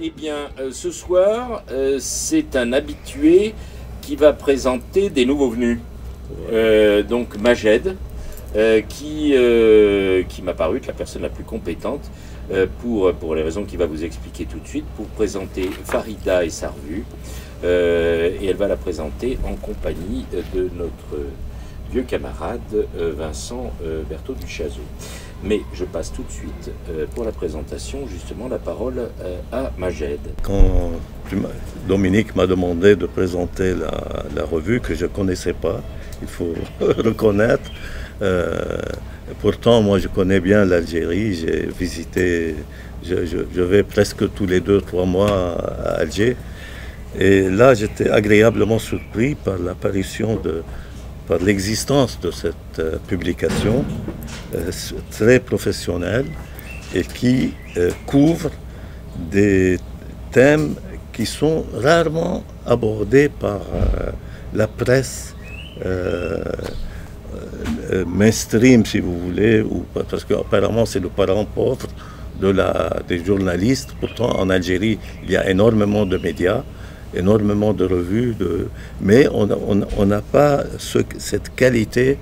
Eh bien, ce soir, c'est un habitué qui va présenter des nouveaux venus. Donc Majed, qui m'a paru être la personne la plus compétente pour les raisons qu'il va vous expliquer tout de suite, pour présenter Farida et sa revue. Et elle va la présenter en compagnie de notre vieux camarade Vincent Berthaud du Chazot. Mais je passe tout de suite pour la présentation, justement, la parole à Majed. Quand Dominique m'a demandé de présenter la revue que je ne connaissais pas, il faut reconnaître. Pourtant, moi, je connais bien l'Algérie. J'ai visité, je vais presque tous les 2-3 mois à Alger. Et là, j'étais agréablement surpris par l'apparition par l'existence de cette publication très professionnelle et qui couvre des thèmes qui sont rarement abordés par la presse mainstream, si vous voulez, parce qu'apparemment c'est le parent pauvre des journalistes. Pourtant, en Algérie, il y a énormément de médias, énormément de revues, mais on n'a pas cette qualité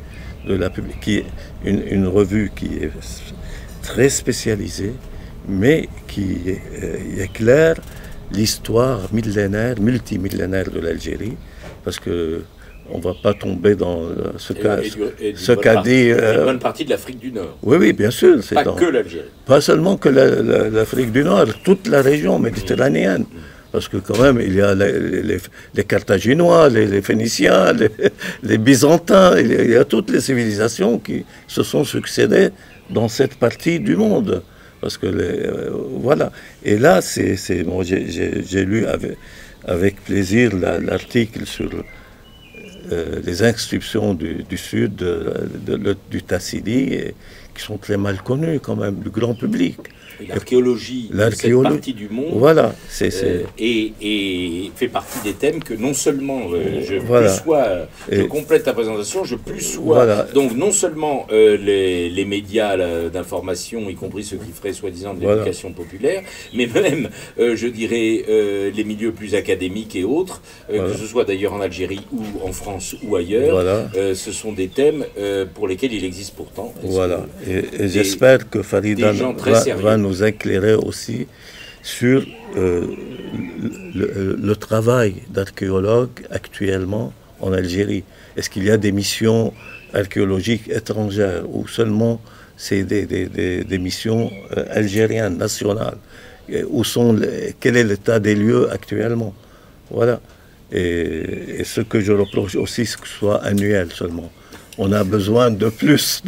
de la publication, qui est une revue qui est très spécialisée, mais qui éclaire l'histoire multimillénaire de l'Algérie, parce que on ne va pas tomber dans ce qu'a dit... une bonne partie de l'Afrique du Nord. Oui, oui, bien sûr. Pas que l'Algérie. Pas seulement que l'Afrique du Nord, toute la région méditerranéenne. Parce que quand même, il y a les Carthaginois, les Phéniciens, les Byzantins, il y a toutes les civilisations qui se sont succédées dans cette partie du monde. Parce que, voilà. Et là, bon, j'ai lu avec plaisir l'article sur les inscriptions du sud, du Tassili, qui sont très mal connues quand même du grand public. L'archéologie de cette partie du monde, voilà, et fait partie des thèmes que non seulement je complète ta présentation, donc non seulement les médias d'information, y compris ceux qui feraient soi-disant de l'éducation populaire, mais même, je dirais, les milieux plus académiques et autres, que ce soit d'ailleurs en Algérie ou en France ou ailleurs, ce sont des thèmes pour lesquels il existe pourtant. Voilà, et j'espère que Farida va nous éclairer aussi sur le travail d'archéologues actuellement en Algérie. Est-ce qu'il y a des missions archéologiques étrangères ou seulement c'est des missions algériennes, nationales? Quel est l'état des lieux actuellement? Voilà. Et ce que je reproche aussi, c'est que ce soit annuel seulement. On a besoin de plus.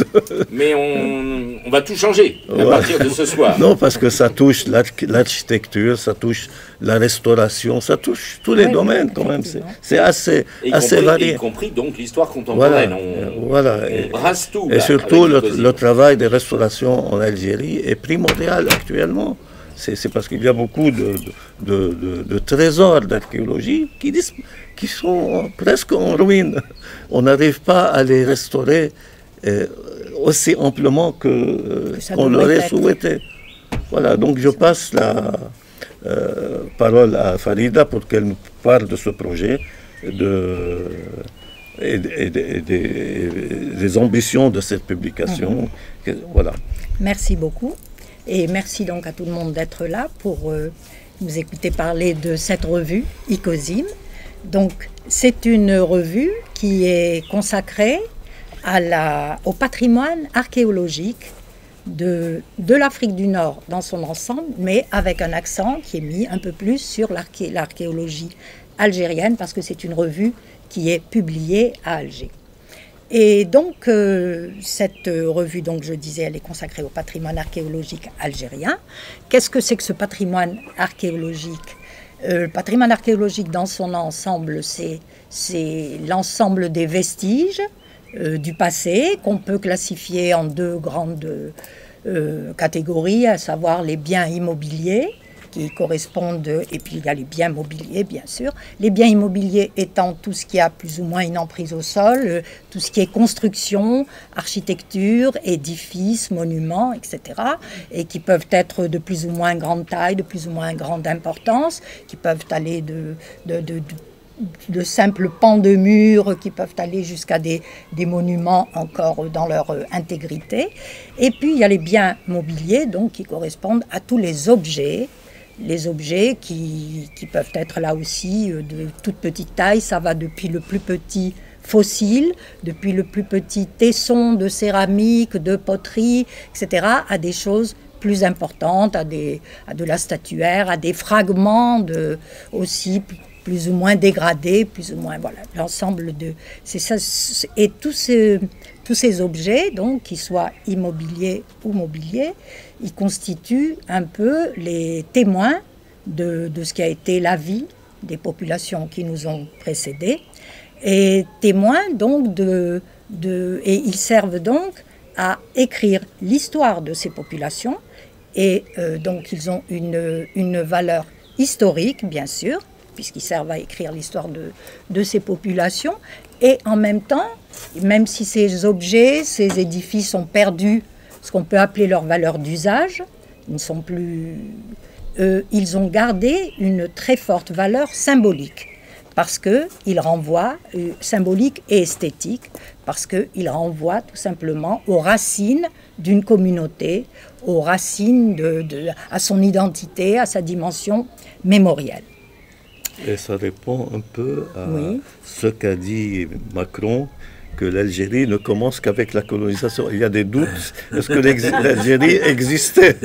Mais on va tout changer à partir de ce soir. Non, parce que ça touche l'architecture, ça touche la restauration, ça touche tous les domaines quand même. C'est assez varié. Y compris donc l'histoire contemporaine. On brasse tout. Et surtout, le travail de restauration en Algérie est primordial actuellement. C'est parce qu'il y a beaucoup de trésors d'archéologie qui sont presque en ruine. On n'arrive pas à les restaurer aussi amplement qu'on l'aurait souhaité. Voilà, donc je passe la parole à Farida pour qu'elle nous parle de ce projet et des ambitions de cette publication. Voilà. Merci beaucoup. Et merci donc à tout le monde d'être là pour nous écouter parler de cette revue, Icosime. Donc, c'est une revue qui est consacrée au patrimoine archéologique de l'Afrique du Nord dans son ensemble, mais avec un accent qui est mis un peu plus sur l'archéologie algérienne, parce que c'est une revue qui est publiée à Alger. Et donc, cette revue, donc, je disais, elle est consacrée au patrimoine archéologique algérien. Qu'est-ce que c'est que ce patrimoine archéologique? Le patrimoine archéologique dans son ensemble, c'est l'ensemble des vestiges du passé, qu'on peut classifier en deux grandes catégories, à savoir les biens immobiliers, qui correspondent, et puis il y a les biens mobiliers bien sûr, les biens immobiliers étant tout ce qui a plus ou moins une emprise au sol, tout ce qui est construction, architecture, édifices, monuments, etc. et qui peuvent être de plus ou moins grande taille, de plus ou moins grande importance, qui peuvent aller de simples pans de murs qui peuvent aller jusqu'à des monuments encore dans leur intégrité. Et puis il y a les biens mobiliers donc, qui correspondent à tous les objets qui peuvent être là aussi de toute petite taille. Ça va depuis le plus petit fossile, depuis le plus petit tesson de céramique, de poterie, etc., à des choses plus importantes, à de la statuaire, à des fragments aussi plus ou moins dégradés, plus ou moins, voilà, l'ensemble de... C'est ça, et tous ces objets, donc, qu'ils soient immobiliers ou mobiliers, ils constituent un peu les témoins de ce qui a été la vie des populations qui nous ont précédés, et témoins, donc, et ils servent donc à écrire l'histoire de ces populations, et donc ils ont une valeur historique, bien sûr, puisqu'ils servent à écrire l'histoire de ces populations. Et en même temps, même si ces objets, ces édifices ont perdu ce qu'on peut appeler leur valeur d'usage, ils ne sont plus... ils ont gardé une très forte valeur symbolique, parce qu'ils renvoient, symbolique et esthétique, parce qu'ils renvoient tout simplement aux racines d'une communauté, aux racines à son identité, à sa dimension mémorielle. Et ça répond un peu à ce qu'a dit Macron, que l'Algérie ne commence qu'avec la colonisation. Il y a des doutes, est-ce que l'Algérie existait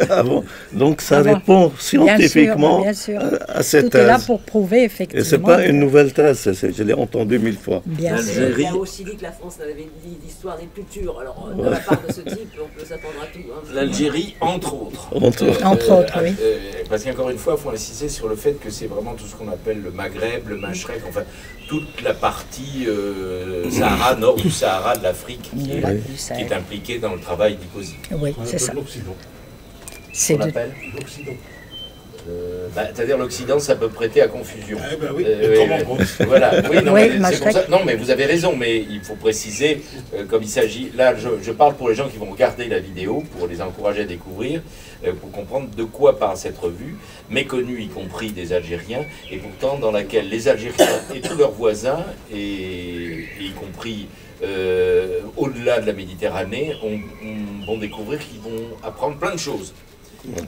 avant? Donc ça répond scientifiquement bien sûr. À cette thèse. Tout est là pour prouver, effectivement. Et ce n'est pas une nouvelle thèse, je l'ai entendu 1000 fois. Il a aussi dit que la France n'avait dit l'histoire des cultures. Alors, de la part de ce type, on peut s'attendre à tout. Hein. L'Algérie, entre autres. Entre autres, oui. Parce qu'encore une fois, il faut insister sur le fait que c'est vraiment tout ce qu'on appelle le Maghreb, le Machrek, enfin, toute la partie Sahara, nord du Sahara de l'Afrique, qui est impliquée dans le travail d'Ikosi. Oui, c'est ça. L'Occident. C'est l'appelle l'Occident. C'est-à-dire l'Occident, ça peut prêter à confusion. Eh ben oui, voilà. Oui, non, oui, mais, pour ça, non, mais vous avez raison, mais il faut préciser, comme il s'agit... Là, je parle pour les gens qui vont regarder la vidéo, pour les encourager à découvrir, pour comprendre de quoi parle cette revue, méconnue y compris des Algériens, et pourtant dans laquelle les Algériens et tous leurs voisins, et y compris au-delà de la Méditerranée, vont découvrir qu'ils vont apprendre plein de choses.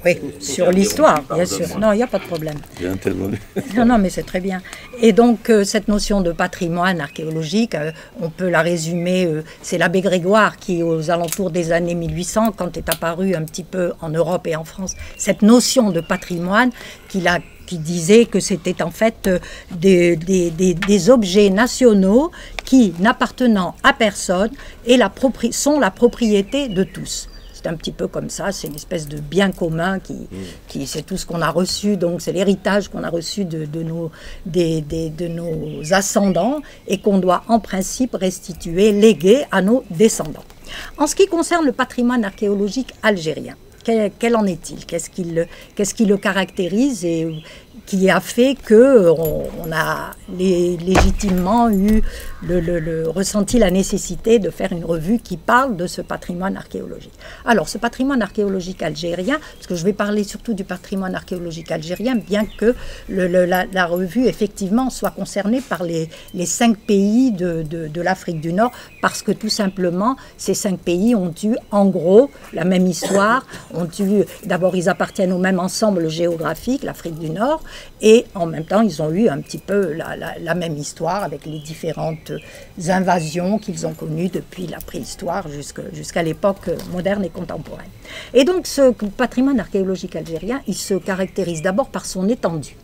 Oui, sur l'histoire, bien sûr. Non, il n'y a pas de problème. Bien intervenu. Non, mais c'est très bien. Et donc, cette notion de patrimoine archéologique, on peut la résumer, c'est l'abbé Grégoire qui, aux alentours des années 1800, quand est apparue un petit peu en Europe et en France, cette notion de patrimoine qui disait que c'était en fait des objets nationaux qui, n'appartenant à personne, sont la propriété de tous. C'est un petit peu comme ça, c'est une espèce de bien commun qui c'est tout ce qu'on a reçu, donc c'est l'héritage qu'on a reçu de nos ascendants et qu'on doit en principe restituer, léguer à nos descendants. En ce qui concerne le patrimoine archéologique algérien, quel en est-il? Qu'est-ce qui le caractérise et qui a fait qu'on a légitimement ressenti la nécessité de faire une revue qui parle de ce patrimoine archéologique. Alors, ce patrimoine archéologique algérien, parce que je vais parler surtout du patrimoine archéologique algérien, bien que la revue, effectivement, soit concernée par les 5 pays de l'Afrique du Nord, parce que tout simplement, ces 5 pays ont eu, en gros, la même histoire. D'abord, ils appartiennent au même ensemble géographique, l'Afrique du Nord, et en même temps, ils ont eu un petit peu la même histoire avec les différentes invasions qu'ils ont connues depuis la préhistoire jusqu'à l'époque moderne et contemporaine. Et donc, ce patrimoine archéologique algérien, il se caractérise d'abord par son étendue.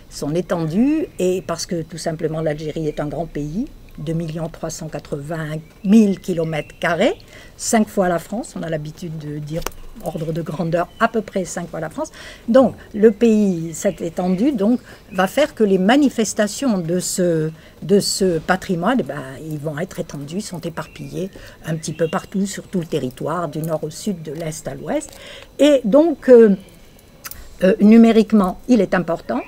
Son étendue, et parce que tout simplement l'Algérie est un grand pays, 2 380 000 km², 5 fois la France, on a l'habitude de dire ordre de grandeur à peu près 5 fois la France. Donc le pays, cette étendue, donc, va faire que les manifestations de ce patrimoine, ils vont être étendues, sont éparpillées un petit peu partout sur tout le territoire, du nord au sud, de l'est à l'ouest. Et donc Numériquement, il est important.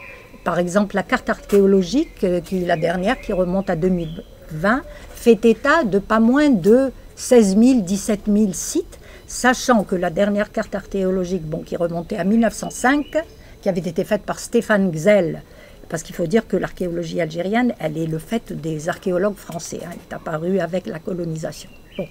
Par exemple, la carte archéologique, qui est la dernière, qui remonte à 2020, fait état de pas moins de 16 000, 17 000 sites, sachant que la dernière carte archéologique, bon, qui remontait à 1905, qui avait été faite par Stéphane Gzell, parce qu'il faut dire que l'archéologie algérienne, elle est le fait des archéologues français, hein, elle est apparue avec la colonisation. Bon,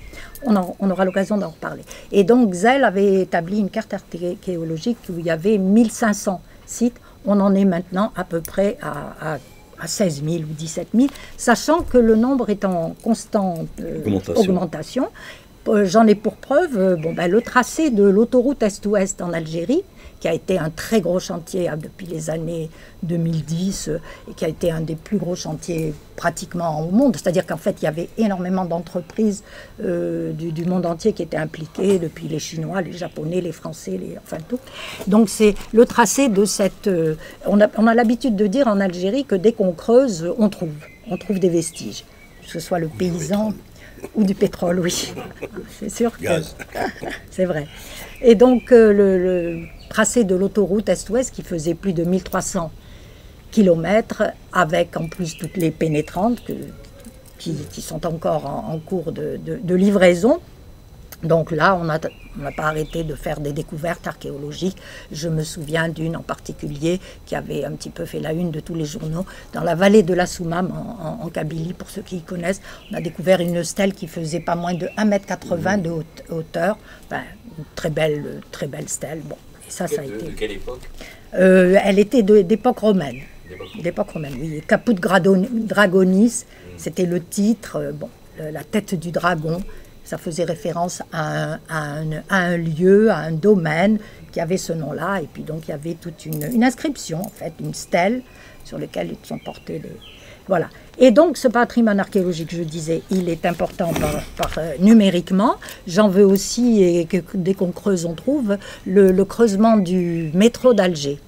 on aura l'occasion d'en reparler. Et donc Gzell avait établi une carte archéologique où il y avait 1500 sites. On en est maintenant à peu près à 16 000 ou 17 000, sachant que le nombre est en constante augmentation. J'en ai pour preuve le tracé de l'autoroute Est-Ouest en Algérie, qui a été un très gros chantier depuis les années 2010 et qui a été un des plus gros chantiers pratiquement au monde. C'est-à-dire qu'en fait, il y avait énormément d'entreprises du monde entier qui étaient impliquées, depuis les Chinois, les Japonais, les Français, enfin tout. Donc c'est le tracé de cette... on a l'habitude de dire en Algérie que dès qu'on creuse, on trouve des vestiges, que ce soit le paysan... Ou du pétrole, oui. C'est sûr que c'est vrai. Et donc, le tracé de l'autoroute Est-Ouest, qui faisait plus de 1300 km, avec en plus toutes les pénétrantes qui sont encore en cours de livraison. Donc là, on n'a pas arrêté de faire des découvertes archéologiques. Je me souviens d'une en particulier qui avait un petit peu fait la une de tous les journaux. Dans la vallée de la Soumam, en Kabylie, pour ceux qui y connaissent, on a découvert une stèle qui faisait pas moins de 1,80 m de hauteur. Enfin, une très belle stèle. Bon, et ça a été... De quelle époque? Elle était d'époque romaine. D'époque romaine, oui. Caput Dragonis, c'était le titre. La tête du dragon. Ça faisait référence à un lieu, à un domaine qui avait ce nom-là. Et puis donc il y avait toute une inscription, en fait, une stèle sur laquelle ils sont portés des... Voilà. Et donc ce patrimoine archéologique, je disais, il est important numériquement. J'en veux aussi, et que dès qu'on creuse, on trouve, le creusement du métro d'Alger,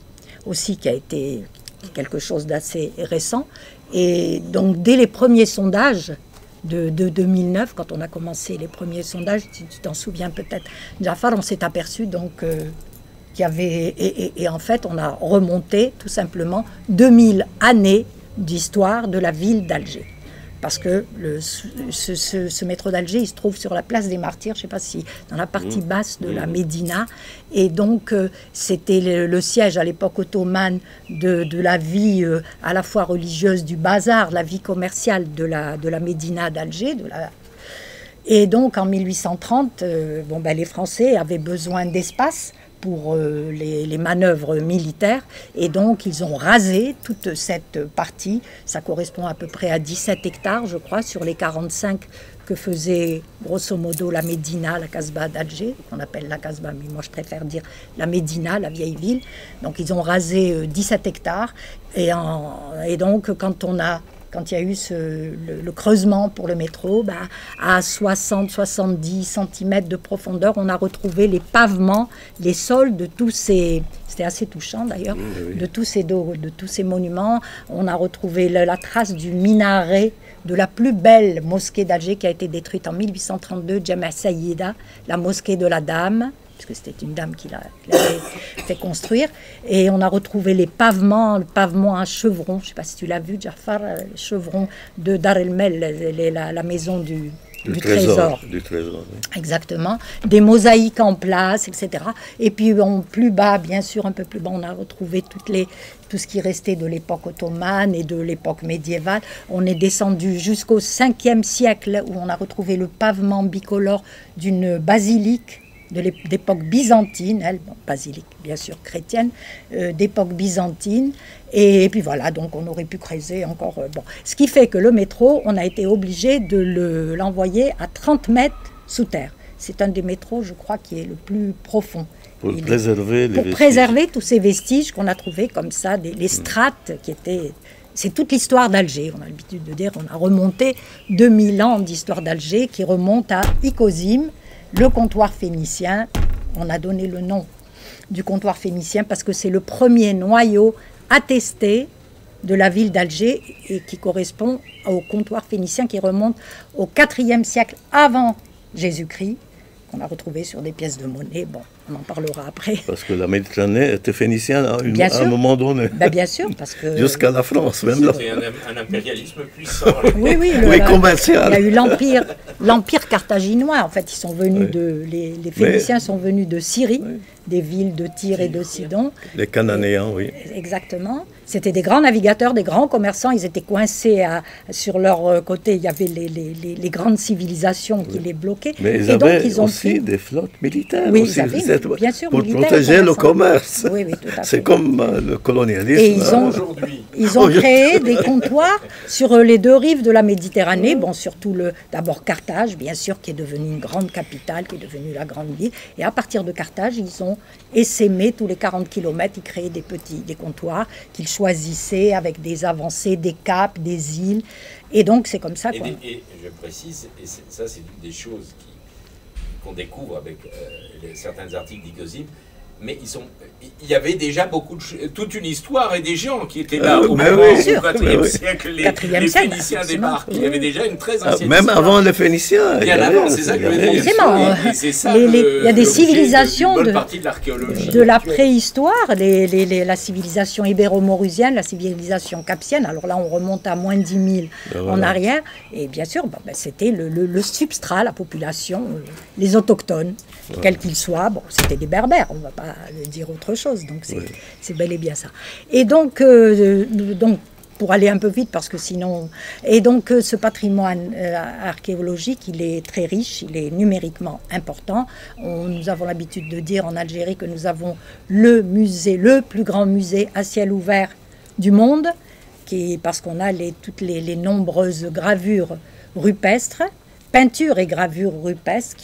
aussi qui a été quelque chose d'assez récent. Et donc dès les premiers sondages, de 2009, quand on a commencé les premiers sondages, tu t'en souviens peut-être, Jafar, on s'est aperçu donc qu'il y avait... Et en fait, on a remonté tout simplement 2000 années d'histoire de la ville d'Alger. Parce que ce métro d'Alger, il se trouve sur la place des Martyrs, je ne sais pas si dans la partie basse de la Médina. Et donc, c'était le siège à l'époque ottomane de la vie à la fois religieuse du bazar, la vie commerciale de la Médina d'Alger. Et donc, en 1830, les Français avaient besoin d'espace pour les manœuvres militaires, et donc ils ont rasé toute cette partie. Ça correspond à peu près à 17 hectares, je crois, sur les 45 que faisait grosso modo la Médina, la Casbah d'Alger, qu'on appelle la Casbah, mais moi je préfère dire la Médina, la vieille ville. Donc ils ont rasé 17 hectares, et donc quand il y a eu le creusement pour le métro, à 60-70 cm de profondeur, on a retrouvé les pavements, les sols de tous ces... C'était assez touchant d'ailleurs, de tous ces monuments. On a retrouvé la trace du minaret de la plus belle mosquée d'Alger qui a été détruite en 1832, Djama Saïda, la mosquée de la Dame, puisque c'était une dame qui l'avait fait construire. Et on a retrouvé le pavement à chevrons. Je ne sais pas si tu l'as vu, Jafar, les chevrons de Dar el-Mel, la maison du trésor. Du trésor, oui. Exactement. Des mosaïques en place, etc. Et puis plus bas, bien sûr, un peu plus bas, on a retrouvé tout ce qui restait de l'époque ottomane et de l'époque médiévale. On est descendu jusqu'au 5e siècle, où on a retrouvé le pavement bicolore d'une basilique d'époque byzantine, basilique bien sûr chrétienne, d'époque byzantine, et puis voilà, donc on aurait pu creuser encore. Ce qui fait que le métro, on a été obligé de l'envoyer à 30 mètres sous terre. C'est un des métros, je crois, qui est le plus profond. Pour préserver les vestiges. Préserver tous ces vestiges qu'on a trouvés comme ça, les strates qui étaient... C'est toute l'histoire d'Alger, on a l'habitude de dire, on a remonté 2000 ans d'histoire d'Alger qui remonte à Icozim, le comptoir phénicien. On a donné le nom du comptoir phénicien parce que c'est le premier noyau attesté de la ville d'Alger et qui correspond au comptoir phénicien qui remonte au 4e siècle avant Jésus-Christ, qu'on a retrouvé sur des pièces de monnaie. Bon, On en parlera après. Parce que la Méditerranée était phénicienne à un moment donné. Ben, bien sûr, parce que... Jusqu'à la France, même là. C'était un impérialisme puissant. Oui, oui. Commercial. Il y a eu l'empire carthaginois. En fait, ils sont venus les Phéniciens sont venus de Syrie, des villes de Tyr et de Sidon. Les Cananéens, oui. Exactement. C'était des grands navigateurs, des grands commerçants. Ils étaient coincés sur leur côté. Il y avait les grandes civilisations qui les bloquaient. Mais ils avaient aussi des flottes militaires. Oui, aussi, bien sûr, pour protéger le commerce. Oui, oui, tout à fait. C'est comme le colonialisme. Et ils ont créé des comptoirs sur les deux rives de la Méditerranée. Bon, surtout d'abord Carthage, bien sûr, qui est devenue une grande capitale, qui est devenue la grande ville. Et à partir de Carthage, ils ont essaimé tous les 40 km. Ils créaient des comptoirs qu'ils choisissaient avec des avancées, des caps, des îles. Et donc, c'est comme ça. Et je précise, et ça, c'est une des choses qu'on découvre avec certains articles d'Icosim, mais il y avait déjà toute une histoire et des gens qui étaient là au IVe siècle, les Phéniciens débarquent. Il y avait déjà une très ancienne même histoire. Avant les Phéniciens. Bien avant, c'est ça que je veux dire. Il y a des civilisations de la préhistoire, la civilisation ibéro-maurusienne, la civilisation capsienne. Alors là, on remonte à moins de 10 000 en arrière. Et bien sûr, c'était le substrat, la population, les autochtones, quels qu'ils soient. Bon, c'était des berbères, on ne va pas dire autre chose. Donc c'est bel et bien ça. Et donc pour aller un peu vite, parce que sinon... Et donc, ce patrimoine archéologique, il est très riche, il est numériquement important. Nous avons l'habitude de dire en Algérie que nous avons le plus grand musée à ciel ouvert du monde, parce qu'on a toutes les nombreuses gravures rupestres, peintures et gravures rupestres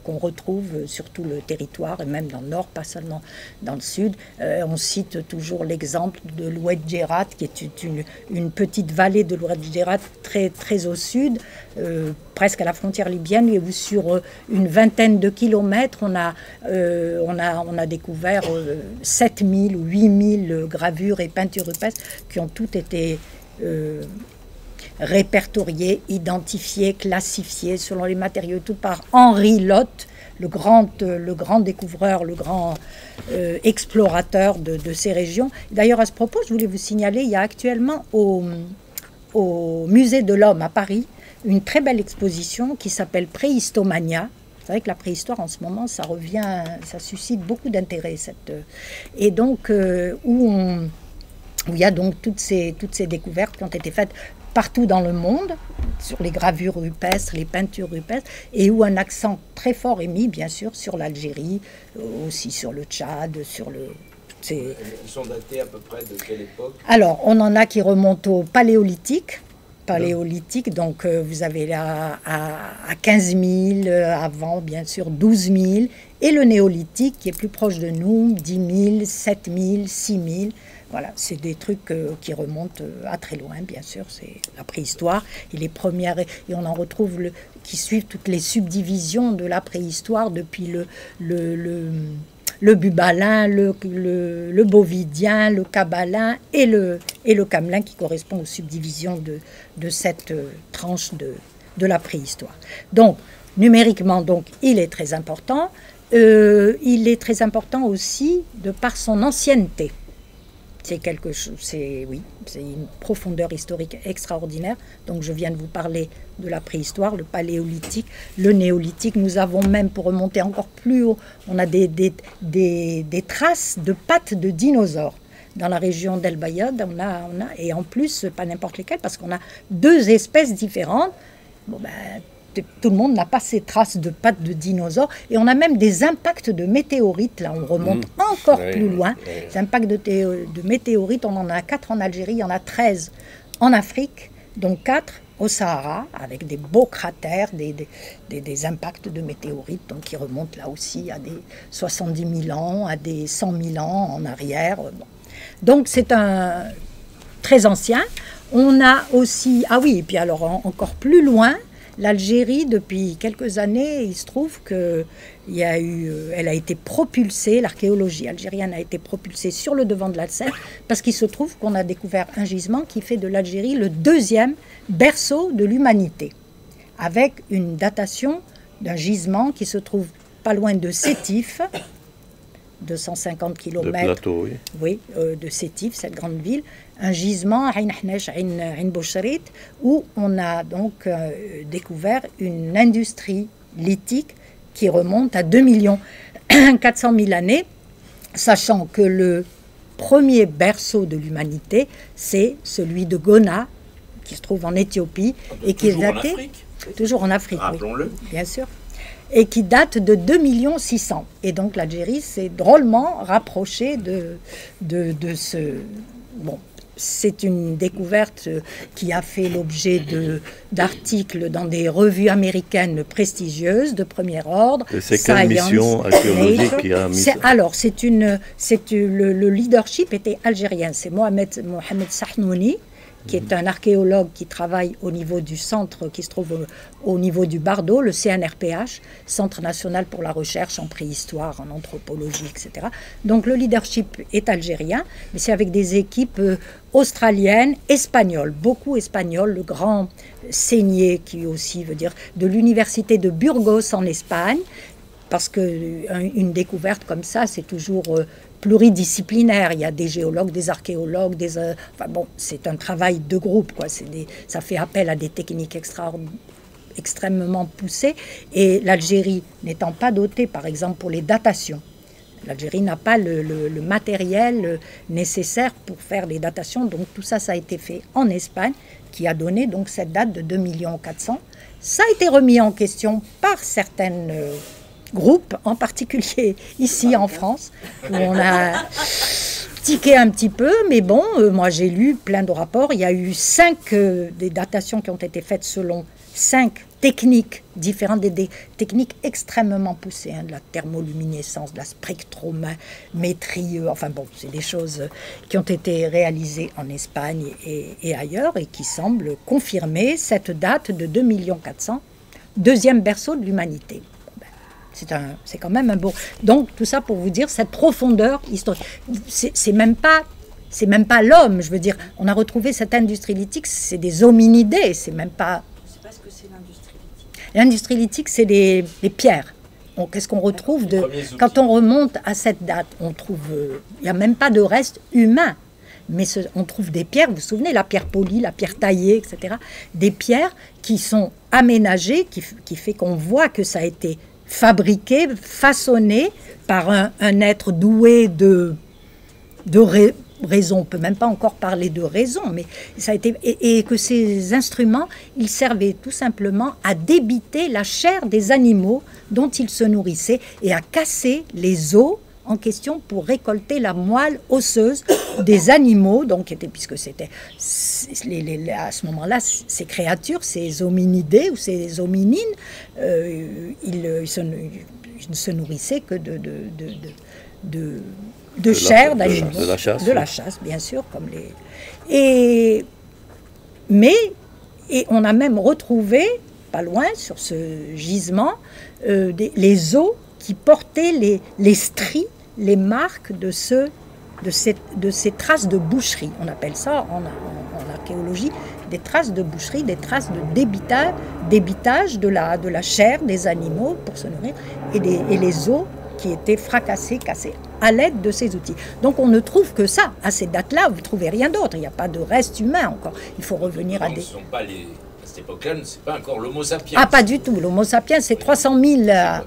qu'on retrouve sur tout le territoire, et même dans le nord, pas seulement dans le sud. On cite toujours l'exemple de l'Oued Djerat, qui est une petite vallée de l'Oued Djerat très, très au sud, presque à la frontière libyenne, où sur une vingtaine de kilomètres, on a découvert 7000 ou 8000 gravures et peintures rupestres qui ont toutes été... répertoriés, identifiés, classifiés selon les matériaux, tout par Henri Lotte, le grand découvreur, le grand explorateur de ces régions. D'ailleurs, à ce propos, je voulais vous signaler, il y a actuellement au Musée de l'Homme à Paris une très belle exposition qui s'appelle Préhistomania. C'est vrai que la préhistoire, en ce moment, ça suscite beaucoup d'intérêt. Et donc, où il y a donc toutes ces découvertes qui ont été faites partout dans le monde, sur les gravures rupestres, les peintures rupestres, et où un accent très fort est mis, bien sûr, sur l'Algérie, aussi sur le Tchad, Ils sont datés à peu près de quelle époque? Alors, on en a qui remontent au Paléolithique. Donc vous avez là à 15 000, avant, bien sûr, 12 000, et le Néolithique, qui est plus proche de nous, 10 000, 7 000, 6 000. Voilà, c'est des trucs qui remontent à très loin, bien sûr, c'est la préhistoire. Et les premières, et on en retrouve qui suivent toutes les subdivisions de la préhistoire, depuis le bubalin, le bovidien, le cabalin et le camelin, qui correspond aux subdivisions de cette tranche de la préhistoire. Donc, numériquement, donc, il est très important. Il est très important aussi de par son ancienneté. C'est quelque chose, c'est une profondeur historique extraordinaire. Donc je viens de vous parler de la préhistoire, le paléolithique, le néolithique. Nous avons même, pour remonter encore plus haut, on a des traces de pattes de dinosaures. Dans la région d'El Bayad, et en plus, pas n'importe lesquelles, parce qu'on a 2 espèces différentes. Bon, tout le monde n'a pas ces traces de pattes de dinosaures. Et on a même des impacts de météorites. Là, on remonte encore plus loin. Des impacts de météorites, on en a 4 en Algérie, il y en a 13 en Afrique, dont 4 au Sahara, avec des beaux cratères, des impacts de météorites, donc qui remontent là aussi à des 70 000 ans, à des 100 000 ans en arrière. Bon. Donc c'est un très ancien. On a aussi, et puis alors encore plus loin, l'Algérie, depuis quelques années, il se trouve qu'elle a été propulsée, l'archéologie algérienne a été propulsée sur le devant de la scène, parce qu'il se trouve qu'on a découvert un gisement qui fait de l'Algérie le 2e berceau de l'humanité, avec une datation d'un gisement qui se trouve pas loin de Sétif, 250 De km plateau, oui. oui, de Sétif, cette grande ville, un gisement, Ain Hnesh, Ain Bouchrit, où on a donc découvert une industrie lithique qui remonte à 2 400 000 années, sachant que le premier berceau de l'humanité, c'est celui de Gona, qui se trouve en Éthiopie, et qui est daté... Toujours en Afrique, rappelons-le. Oui, bien sûr. Et qui date de 2 600 000. Et donc l'Algérie s'est drôlement rapprochée de ce... Bon, c'est une découverte qui a fait l'objet d'articles dans des revues américaines prestigieuses de premier ordre. Et c'est quelle mission archéologique qui a mis ça? Alors, le leadership était algérien. C'est Mohamed Sahnouni, qui est un archéologue qui travaille au niveau du centre qui se trouve au niveau du Bardo, le CNRPH, Centre national pour la recherche en préhistoire, en anthropologie, etc. Donc le leadership est algérien, mais c'est avec des équipes australiennes, espagnoles, beaucoup espagnoles, le grand Seigné, qui aussi veut dire de l'université de Burgos en Espagne, parce qu'une découverte comme ça, c'est toujours pluridisciplinaire. Il y a des géologues, des archéologues, enfin bon, c'est un travail de groupe, quoi. Ça fait appel à des techniques extrêmement poussées. Et l'Algérie n'étant pas dotée, par exemple, pour les datations, l'Algérie n'a pas le matériel nécessaire pour faire les datations. Donc tout ça, ça a été fait en Espagne, qui a donné donc cette date de 2 400 000. Ça a été remis en question par certaines groupes, en particulier ici en France, où on a tiqué un petit peu, mais bon, moi j'ai lu plein de rapports. Il y a eu 5 des datations qui ont été faites selon 5 techniques différentes, des techniques extrêmement poussées, hein, de la thermoluminescence, de la spectrométrie, enfin bon, c'est des choses qui ont été réalisées en Espagne et ailleurs et qui semblent confirmer cette date de 2 400 000, deuxième berceau de l'humanité. C'est quand même un beau... Donc, tout ça pour vous dire, cette profondeur historique. C'est même pas l'homme, je veux dire. On a retrouvé cette industrie lithique, c'est des hominidés, c'est même pas... Je ne sais pas ce que c'est l'industrie lithique. L'industrie lithique, c'est les pierres. Qu'est-ce qu'on retrouve quand on remonte à cette date, on trouve... Il n'y a même pas de reste humain. Mais on trouve des pierres, vous vous souvenez, la pierre polie, la pierre taillée, etc. Des pierres qui sont aménagées, qui fait qu'on voit que ça a été fabriqué, façonné par un être doué de raison. On ne peut même pas encore parler de raison, mais ça a été, et que ces instruments, ils servaient tout simplement à débiter la chair des animaux dont ils se nourrissaient et à casser les os en question pour récolter la moelle osseuse des animaux, donc puisque c'était à ce moment-là, ces créatures, ces hominidés ou ces hominines, ils ne se nourrissaient que de chair d'animaux, de la chasse, bien sûr, comme et on a même retrouvé, pas loin, sur ce gisement, les os qui portaient les stries, les marques de ces traces de boucherie. On appelle ça en archéologie des traces de boucherie, des traces de débitage de la chair des animaux pour se nourrir, et les os qui étaient fracassés, cassés à l'aide de ces outils. Donc on ne trouve que ça. À ces dates-là, vous ne trouvez rien d'autre. Il n'y a pas de reste humain encore. Il faut revenir à des... Ce ne sont pas à cette époque-là, ce n'est pas encore l'Homo sapiens. Ah, pas du tout. L'Homo sapiens, c'est 300 000...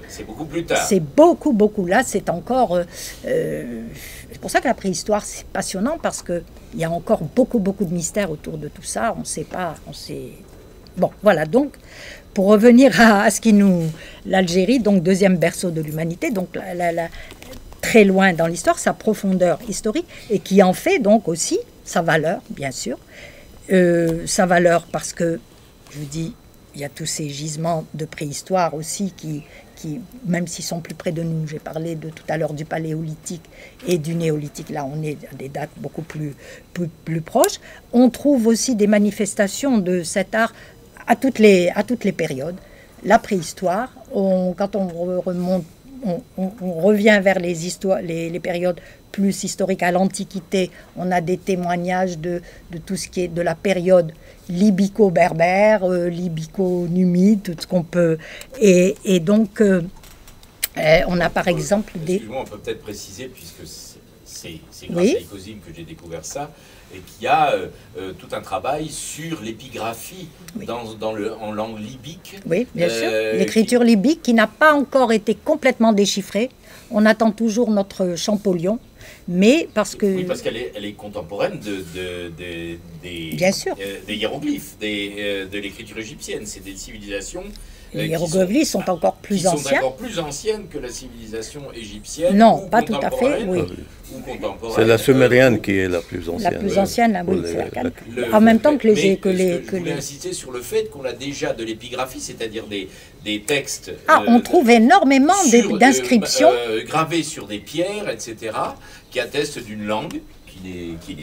C'est beaucoup plus tard. C'est beaucoup. Là, c'est encore... c'est pour ça que la préhistoire, c'est passionnant, parce qu'il y a encore beaucoup de mystères autour de tout ça. On ne sait pas... Bon, voilà. Donc, pour revenir à ce qui nous... L'Algérie, donc deuxième berceau de l'humanité, donc très loin dans l'histoire, sa profondeur historique, et qui en fait donc aussi sa valeur, bien sûr. Sa valeur parce que, je vous dis, il y a tous ces gisements de préhistoire aussi qui même s'ils sont plus près de nous, j'ai parlé tout à l'heure du paléolithique et du néolithique, là on est à des dates beaucoup plus proches. On trouve aussi des manifestations de cet art à toutes les périodes. La préhistoire, quand on remonte, on revient vers les périodes plus historiques, à l'Antiquité, on a des témoignages de tout ce qui est de la période libyco-berbère, libyco-numide, tout ce qu'on peut. Et donc, On a par exemple des... Excuse-moi, on peut peut-être préciser, puisque c'est grâce Oui. à Icosime que j'ai découvert ça, et qu'il y a tout un travail sur l'épigraphie Oui. en langue libyque. Oui, bien sûr. L'écriture libyque qui n'a pas encore été complètement déchiffrée. On attend toujours notre Champollion, mais parce que... Oui, parce qu'elle est contemporaine des, Bien sûr. Des hiéroglyphes, de l'écriture égyptienne. C'est des civilisations... Les hiéroglyphes sont encore plus anciens. Sont encore plus anciennes que la civilisation égyptienne. Non, ou pas tout à fait, oui. Ou contemporaine. C'est la sumérienne qui est la plus ancienne. La plus ancienne, là, oui, Pour c'est les- laquelle. Le- En même temps que mais les... je voulais insister sur le fait qu'on a déjà de l'épigraphie, c'est-à-dire des textes... Ah, on trouve énormément d'inscriptions. Gravés sur des pierres, etc., qui attestent d'une langue qui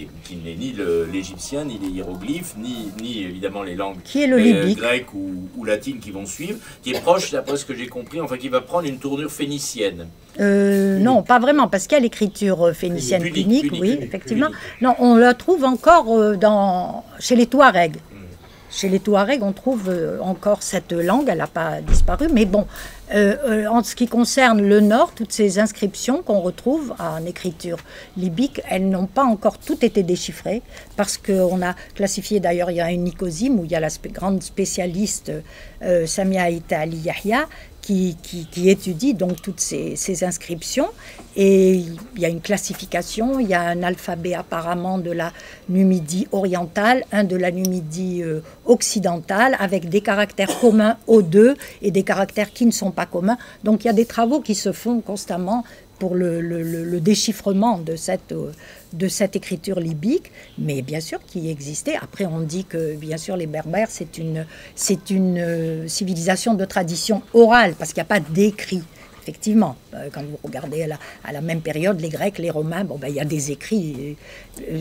n'est ni l'égyptien, ni les hiéroglyphes, ni évidemment les langues Qui est le libyque. grecques ou latines qui vont suivre, qui est proche, d'après ce que j'ai compris, enfin qui va prendre une tournure phénicienne. Non, pas vraiment, parce qu'il y a l'écriture phénicienne punique, oui, punique, effectivement. punique. Non, on la trouve encore chez les Touaregs. Chez les Touaregs, on trouve encore cette langue, elle n'a pas disparu, mais bon, en ce qui concerne le Nord, toutes ces inscriptions qu'on retrouve en écriture libyque, elles n'ont pas encore toutes été déchiffrées, parce qu'on a classifié, d'ailleurs, il y a une Icosime où il y a la grande spécialiste Samia Aïta Ali Yahya, qui étudie donc toutes ces inscriptions. Et il y a une classification, il y a un alphabet apparemment de la Numidie orientale, un de la Numidie occidentale, avec des caractères communs aux deux et des caractères qui ne sont pas communs. Donc il y a des travaux qui se font constamment pour le déchiffrement de cette écriture libyque, mais bien sûr qui existait. Après, on dit que, bien sûr, les Berbères, c'est une civilisation de tradition orale, parce qu'il n'y a pas d'écrit. Effectivement, quand vous regardez à la même période, les Grecs, les Romains, bon, ben, il y a des écrits,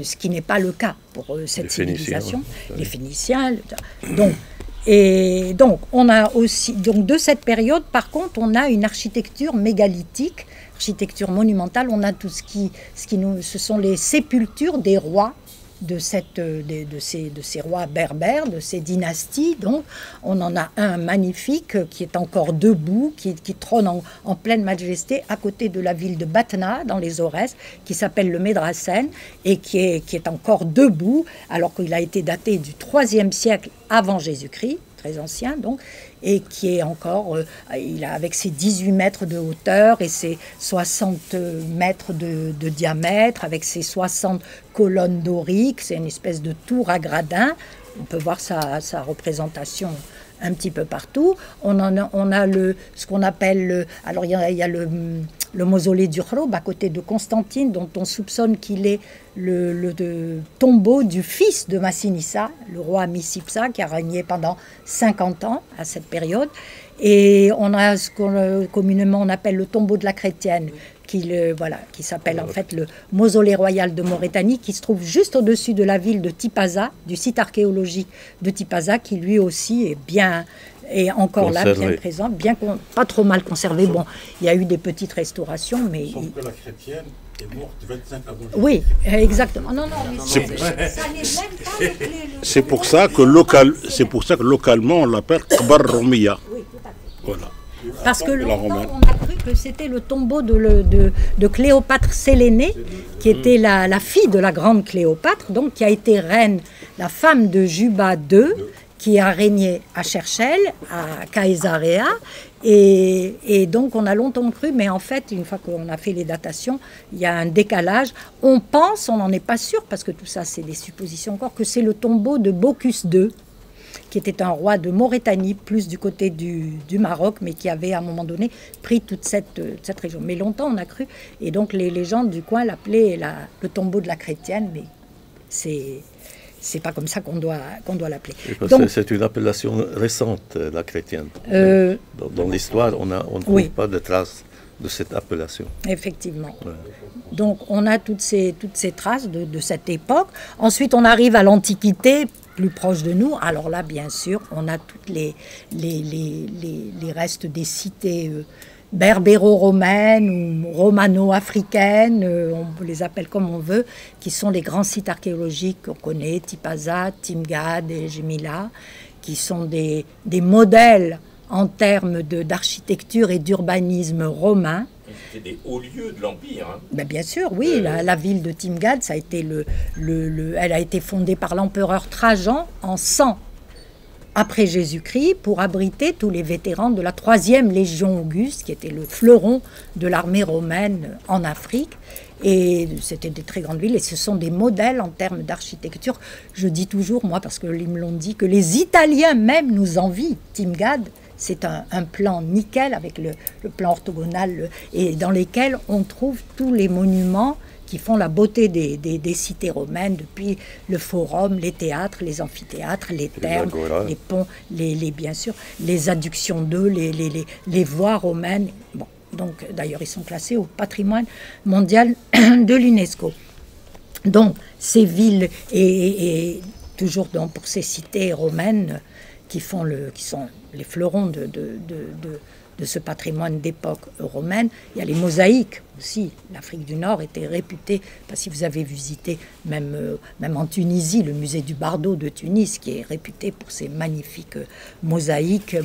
ce qui n'est pas le cas pour cette civilisation. Les Phéniciens. Donc, on a aussi, donc de cette période, par contre, on a une architecture mégalithique, architecture monumentale. On a tout ce sont les sépultures des rois de ces rois berbères, de ces dynasties. Donc, on en a un magnifique qui est encore debout, qui trône en pleine majesté à côté de la ville de Batna, dans les Aurès, qui s'appelle le Médrasen, et qui est encore debout, alors qu'il a été daté du IIIe siècle avant Jésus-Christ, très ancien donc, et qui est encore, avec ses 18 mètres de hauteur et ses 60 mètres de diamètre, avec ses 60 colonnes doriques, c'est une espèce de tour à gradins. On peut voir sa représentation un petit peu partout. On a ce qu'on appelle, alors il y a le mausolée d'Urhrob à côté de Constantine, dont on soupçonne qu'il est le tombeau du fils de Massinissa, le roi Micipsa, qui a régné pendant 50 ans à cette période. Et on a ce qu'on communément on appelle le tombeau de la chrétienne, qui s'appelle en fait le mausolée royal de Maurétanie, qui se trouve juste au-dessus de la ville de Tipaza, du site archéologique de Tipaza, qui lui aussi est encore là, bien présent, pas trop mal conservé. Bon, il y a eu des petites restaurations, mais... Sauf que la chrétienne est morte 25 avant Jésus. Oui, exactement. Non, mais c'est pour ça que localement on l'appelle Kbar Romiya. Oui, tout à fait. Voilà. Parce que La longtemps, romaine. on a cru que c'était le tombeau de Cléopâtre Sélénée, qui était la fille de la grande Cléopâtre, donc qui a été reine, la femme de Juba II, qui a régné à Cherchel, à Caesarea. Et donc on a longtemps cru, mais en fait, une fois qu'on a fait les datations, il y a un décalage. On pense, on n'en est pas sûr, parce que tout ça c'est des suppositions encore, que c'est le tombeau de Bocchus II, qui était un roi de Maurétanie, plus du côté du Maroc, mais qui avait à un moment donné pris toute cette région. Mais longtemps on a cru, et donc les gens du coin l'appelaient le tombeau de la chrétienne, mais c'est pas comme ça qu'on doit l'appeler. C'est une appellation récente, la chrétienne. Dans l'histoire, on ne trouve pas de traces de cette appellation. Effectivement. Ouais. Donc on a toutes ces traces de cette époque. Ensuite, on arrive à l'Antiquité, plus proche de nous. Alors là, bien sûr, on a toutes les restes des cités berbéro-romaines ou romano-africaines, on les appelle comme on veut, qui sont les grands sites archéologiques qu'on connaît, Tipaza, Timgad et Jemila, qui sont des modèles en termes d'architecture et d'urbanisme romain. C'était des hauts lieux de l'Empire. Hein. Ben bien sûr, oui. La ville de Timgad, ça a été elle a été fondée par l'empereur Trajan en 100 après Jésus-Christ pour abriter tous les vétérans de la 3e Légion Auguste, qui était le fleuron de l'armée romaine en Afrique. Et c'était des très grandes villes, et ce sont des modèles en termes d'architecture. Je dis toujours, moi, parce qu'ils me l'ont dit, que les Italiens même nous envient. Timgad, c'est un plan nickel avec le plan orthogonal, et dans lesquels on trouve tous les monuments qui font la beauté des cités romaines, depuis le forum, les théâtres, les amphithéâtres, les thermes, les ponts, bien sûr, les adductions d'eau, les voies romaines. Bon, donc d'ailleurs ils sont classés au patrimoine mondial de l'UNESCO. Donc ces villes et toujours donc, pour ces cités romaines qui sont les fleurons de ce patrimoine d'époque romaine. Il y a les mosaïques aussi. L'Afrique du Nord était réputée, si vous avez visité même en Tunisie, le musée du Bardo de Tunis, qui est réputé pour ses magnifiques mosaïques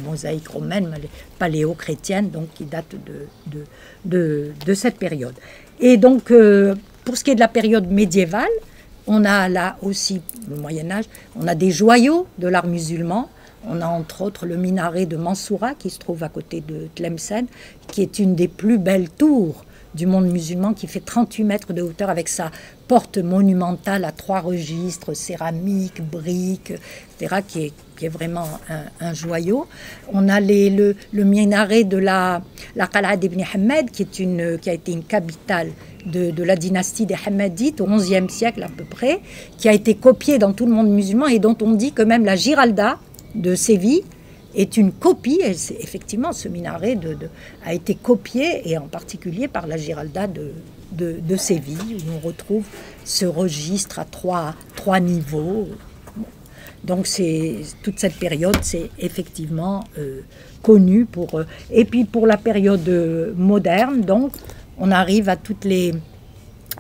romaines, paléo-chrétiennes, donc qui datent de cette période. Et donc, pour ce qui est de la période médiévale, on a là aussi, le Moyen-Âge, on a des joyaux de l'art musulman. On a entre autres le minaret de Mansoura qui se trouve à côté de Tlemcen, qui est une des plus belles tours du monde musulman, qui fait 38 mètres de hauteur avec sa porte monumentale à 3 registres, céramique, briques, etc., qui est vraiment un joyau. On a le minaret de la Qal'a d'Ibn Hamad, qui a été une capitale de la dynastie des Hammadites au XIe siècle à peu près, qui a été copiée dans tout le monde musulman et dont on dit que même la Giralda de Séville est une copie, et effectivement ce minaret a été copié, et en particulier par la Giralda de Séville, où on retrouve ce registre à trois niveaux. Bon. Donc toute cette période, c'est effectivement connu pour... et puis pour la période moderne, donc on arrive à toutes les...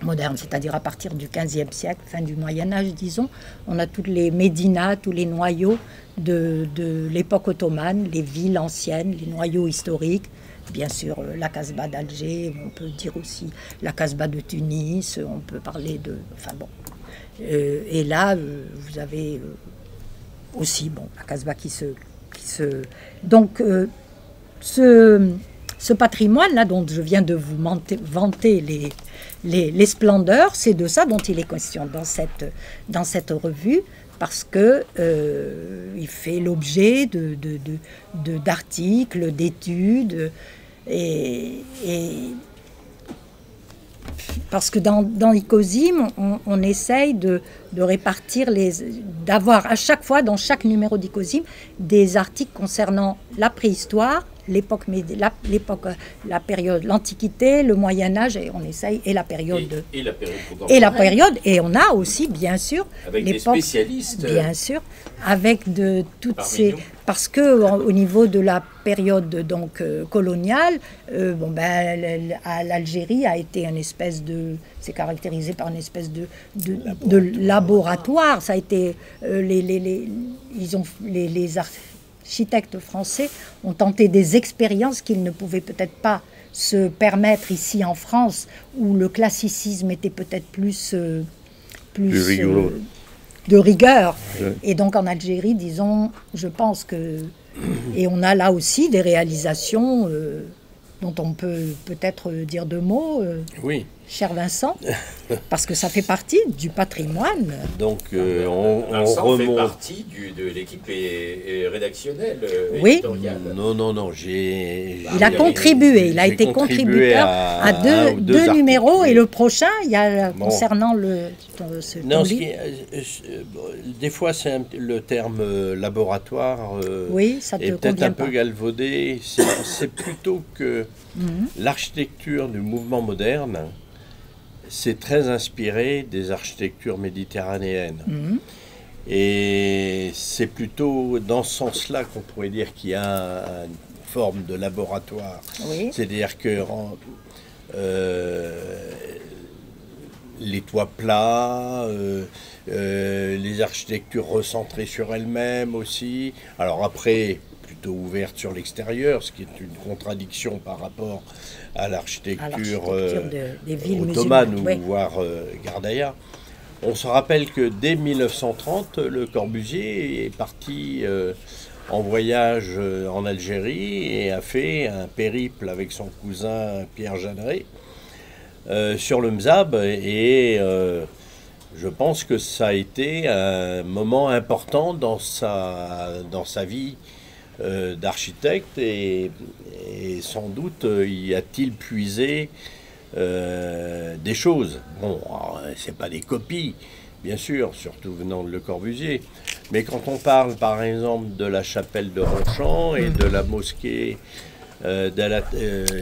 moderne, c'est-à-dire à partir du XVe siècle, fin du Moyen-Âge, disons, on a toutes les médinas, tous les noyaux de l'époque ottomane, les villes anciennes, les noyaux historiques, bien sûr la Casbah d'Alger, on peut dire aussi la Casbah de Tunis, on peut parler de... Enfin bon. Et là, vous avez aussi la Casbah qui se... Donc, ce patrimoine-là dont je viens de vous vanter les splendeurs, c'est de ça dont il est question dans cette revue, parce que il fait l'objet d'articles, d'études, et parce que dans Icosym, on essaye de répartir, d'avoir à chaque fois, dans chaque numéro d'Icosym, des articles concernant la préhistoire, la période, l'Antiquité, le Moyen-Âge, et on essaye, et la période et on a aussi, bien sûr, avec des spécialistes, bien sûr, avec de toutes ces... Parce que au niveau de la période donc coloniale, l'Algérie a été une espèce de... C'est caractérisé par une espèce de laboratoire. Ça a été... les architectes français ont tenté des expériences qu'ils ne pouvaient peut-être pas se permettre ici en France, où le classicisme était peut-être plus rigoureux. De rigueur. Oui. Et donc en Algérie, disons, je pense que... Et on a là aussi des réalisations dont on peut peut-être dire 2 mots. Oui. Cher Vincent, parce que ça fait partie du patrimoine. Donc Vincent fait partie de l'équipe rédactionnelle éditoriale. Non, il a contribué, il a été contributeur à deux numéros, et le prochain, il y a concernant ce des fois, le terme laboratoire est peut-être un peu galvaudé. C'est plutôt que l'architecture du mouvement moderne, c'est très inspiré des architectures méditerranéennes. Et c'est plutôt dans ce sens-là qu'on pourrait dire qu'il y a une forme de laboratoire. Oui. C'est-à-dire que les toits plats, les architectures recentrées sur elles-mêmes aussi. Alors après, plutôt ouverte sur l'extérieur, ce qui est une contradiction par rapport à l'architecture des villes ottomane musulmanes, ou voire Gardaya. On se rappelle que dès 1930, Le Corbusier est parti en voyage en Algérie et a fait un périple avec son cousin Pierre Jeanneret sur le Mzab, et je pense que ça a été un moment important dans sa vie d'architecte, et sans doute y a-t-il puisé des choses. Bon, c'est pas des copies, bien sûr, surtout venant de Le Corbusier, mais quand on parle par exemple de la chapelle de Ronchamp et de la mosquée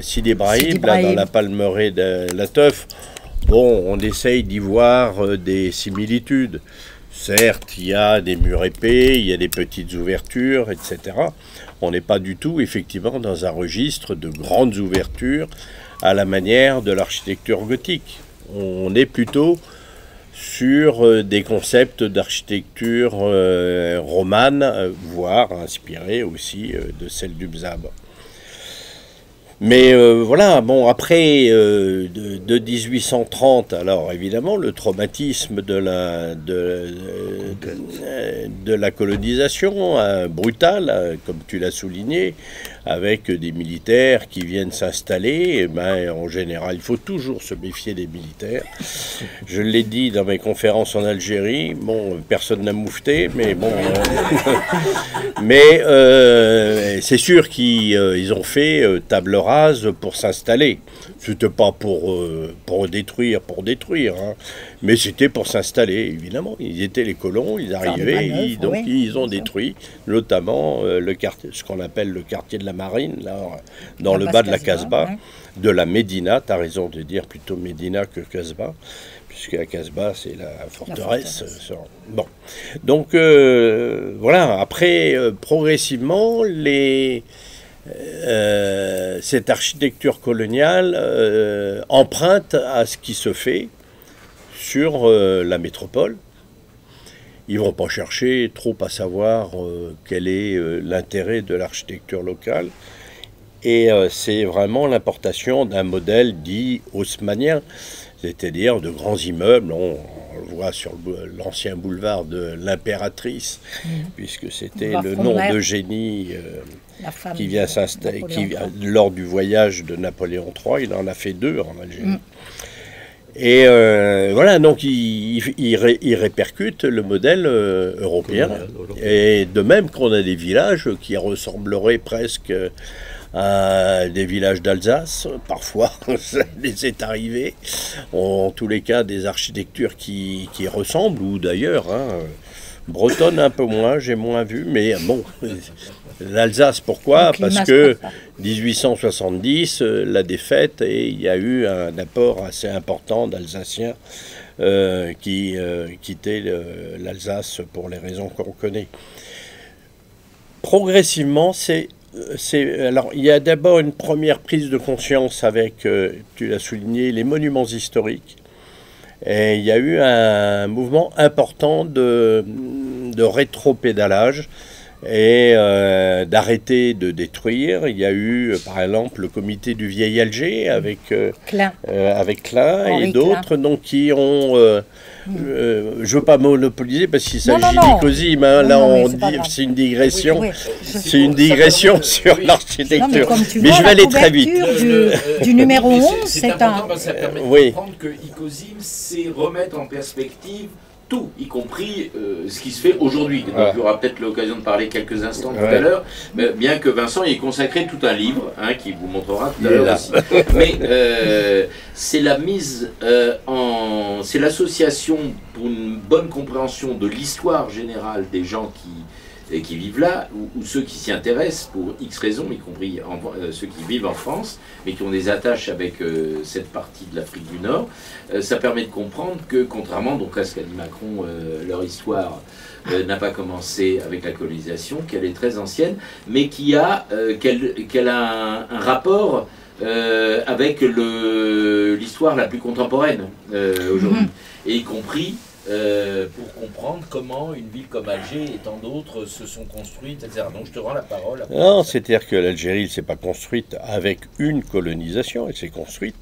Sidi Ibrahim, là, dans la palmeraie de la Teuf, bon, on essaye d'y voir des similitudes. Certes, il y a des murs épais, il y a des petites ouvertures, etc. On n'est pas du tout, effectivement, dans un registre de grandes ouvertures à la manière de l'architecture gothique. On est plutôt sur des concepts d'architecture romane, voire inspirés aussi de celle du Mzab. Mais voilà, bon, après de 1830, alors évidemment le traumatisme de la colonisation brutale, comme tu l'as souligné, avec des militaires qui viennent s'installer, eh ben, en général, il faut toujours se méfier des militaires. Je l'ai dit dans mes conférences en Algérie, bon, personne n'a moufté, mais bon... mais c'est sûr qu'ils ont fait table rase pour s'installer. C'était pas pour détruire, hein, mais c'était pour s'installer, évidemment. Ils étaient les colons, ils arrivaient, donc ils ont détruit, notamment le quartier, ce qu'on appelle le quartier de la Marine, là, dans le bas de la Casbah, de la Médina. Tu as raison de dire plutôt Médina que Casbah, puisque la Casbah, c'est la forteresse. Bon. Donc, voilà. Après, progressivement, cette architecture coloniale emprunte à ce qui se fait sur la métropole. Ils ne vont pas chercher trop à savoir quel est l'intérêt de l'architecture locale. Et c'est vraiment l'importation d'un modèle dit haussmannien, c'est-à-dire de grands immeubles. On le voit sur l'ancien boulevard de l'Impératrice, puisque c'était le nom d'Eugénie qui vient s'installer, lors du voyage de Napoléon III. Il en a fait 2 en Algérie. Et voilà, donc il répercute le modèle européen. Et de même qu'on a des villages qui ressembleraient presque à des villages d'Alsace, parfois ça les est arrivé. En tous les cas, des architectures qui ressemblent, ou d'ailleurs, hein, bretonne un peu moins, j'ai moins vu, mais bon... L'Alsace, pourquoi? Parce que 1870, la défaite, et il y a eu un apport assez important d'Alsaciens qui quittaient l'Alsace pour les raisons qu'on connaît. Progressivement, alors, il y a d'abord une première prise de conscience avec, tu l'as souligné, les monuments historiques. Et il y a eu un mouvement important de rétropédalage et d'arrêter de détruire. Il y a eu, par exemple, le comité du Vieil Alger avec Klein et d'autres, donc qui ont... je ne veux pas monopoliser parce qu'il s'agit d'Icosim. Hein, là, on dit c'est une digression. C'est une digression sur l'architecture. Mais je vais aller très vite. Du numéro 11, c'est important parce que ça permet de comprendre que Icosim, c'est remettre en perspective tout, y compris ce qui se fait aujourd'hui. Donc, il y aura peut-être l'occasion de parler quelques instants tout à l'heure, bien que Vincent y ait consacré tout un livre, hein, qui vous montrera tout à l'heure aussi. Mais c'est la mise c'est l'association pour une bonne compréhension de l'histoire générale des gens qui vivent là, ou ceux qui s'y intéressent pour X raisons, y compris ceux qui vivent en France, mais qui ont des attaches avec cette partie de l'Afrique du Nord. Ça permet de comprendre que, contrairement donc, à ce qu'a dit Macron, leur histoire n'a pas commencé avec la colonisation, qu'elle est très ancienne, mais qu'elle a un rapport avec l'histoire la plus contemporaine aujourd'hui, et y compris pour comprendre comment une ville comme Alger et tant d'autres se sont construites, etc. Donc je te rends la parole. Non, c'est-à-dire que l'Algérie ne s'est pas construite avec une colonisation, elle s'est construite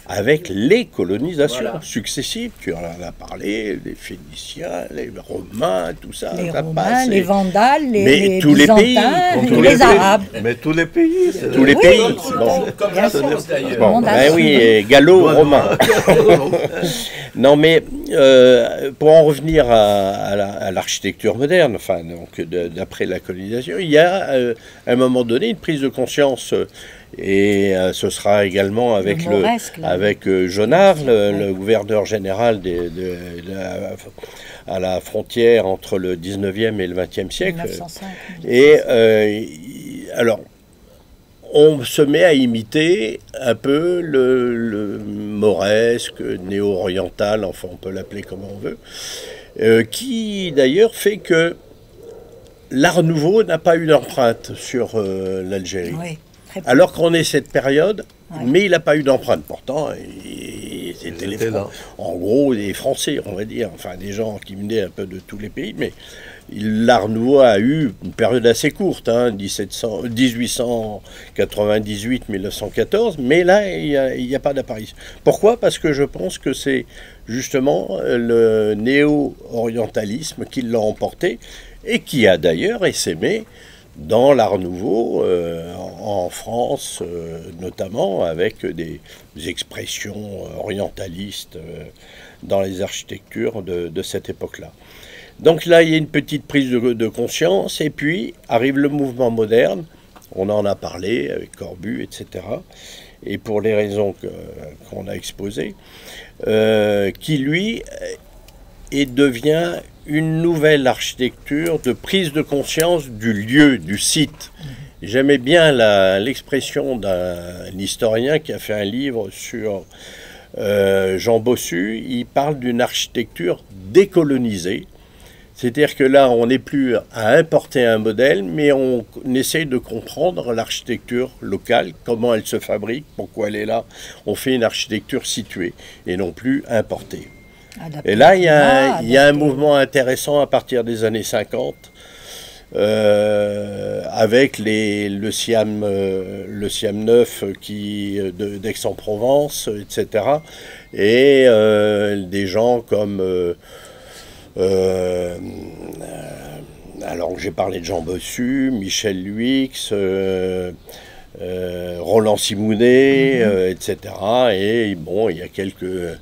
avec les colonisations successives. Tu en as parlé, les Phéniciens, les Romains, tout ça. Les ça Romains, passe, les Vandales, mais les tous les pays, Byzantins, les Arabes. Mais tous les pays. Tous les pays. Bon. Comme la France d'ailleurs. Bon, ben oui, et gallo-romain. Non, mais pour en revenir à l'architecture moderne, enfin, donc d'après la colonisation, il y a à un moment donné une prise de conscience. Et ce sera également avec, Jonard, le gouverneur général à la frontière entre le 19e et le 20e siècle. 1905. Et alors, on se met à imiter un peu le mauresque, néo-oriental, enfin on peut l'appeler comme on veut, qui d'ailleurs fait que l'Art Nouveau n'a pas eu d'empreinte sur l'Algérie. Oui. Alors qu'on est cette période, mais il n'a pas eu d'empreinte. Pourtant, c'était en gros des Français, on va dire, enfin des gens qui venaient un peu de tous les pays, mais l'Art Nouveau a eu une période assez courte, 1898-1914, mais là, il n'y a pas d'apparition. Pourquoi? Parce que je pense que c'est justement le néo-orientalisme qui l'a emporté et qui a d'ailleurs essaimé dans l'Art Nouveau, en France notamment, avec des expressions orientalistes dans les architectures de cette époque-là. Donc là, il y a une petite prise de conscience, et puis arrive le mouvement moderne, on en a parlé avec Corbu, etc., et pour les raisons qu'on a exposées, qui lui devient une nouvelle architecture de prise de conscience du lieu, du site. J'aimais bien l'expression d'un historien qui a fait un livre sur Jean Bossu. Il parle d'une architecture décolonisée. C'est-à-dire que là, on n'est plus à importer un modèle, mais on essaye de comprendre l'architecture locale, comment elle se fabrique, pourquoi elle est là. On fait une architecture située et non plus importée. Et là, il y a un mouvement intéressant à partir des années 50, avec le Siam 9 d'Aix-en-Provence, etc. Et des gens comme... alors j'ai parlé de Jean Bossu, Michel Luix, Roland Simounet, etc. Et bon, il y a quelques...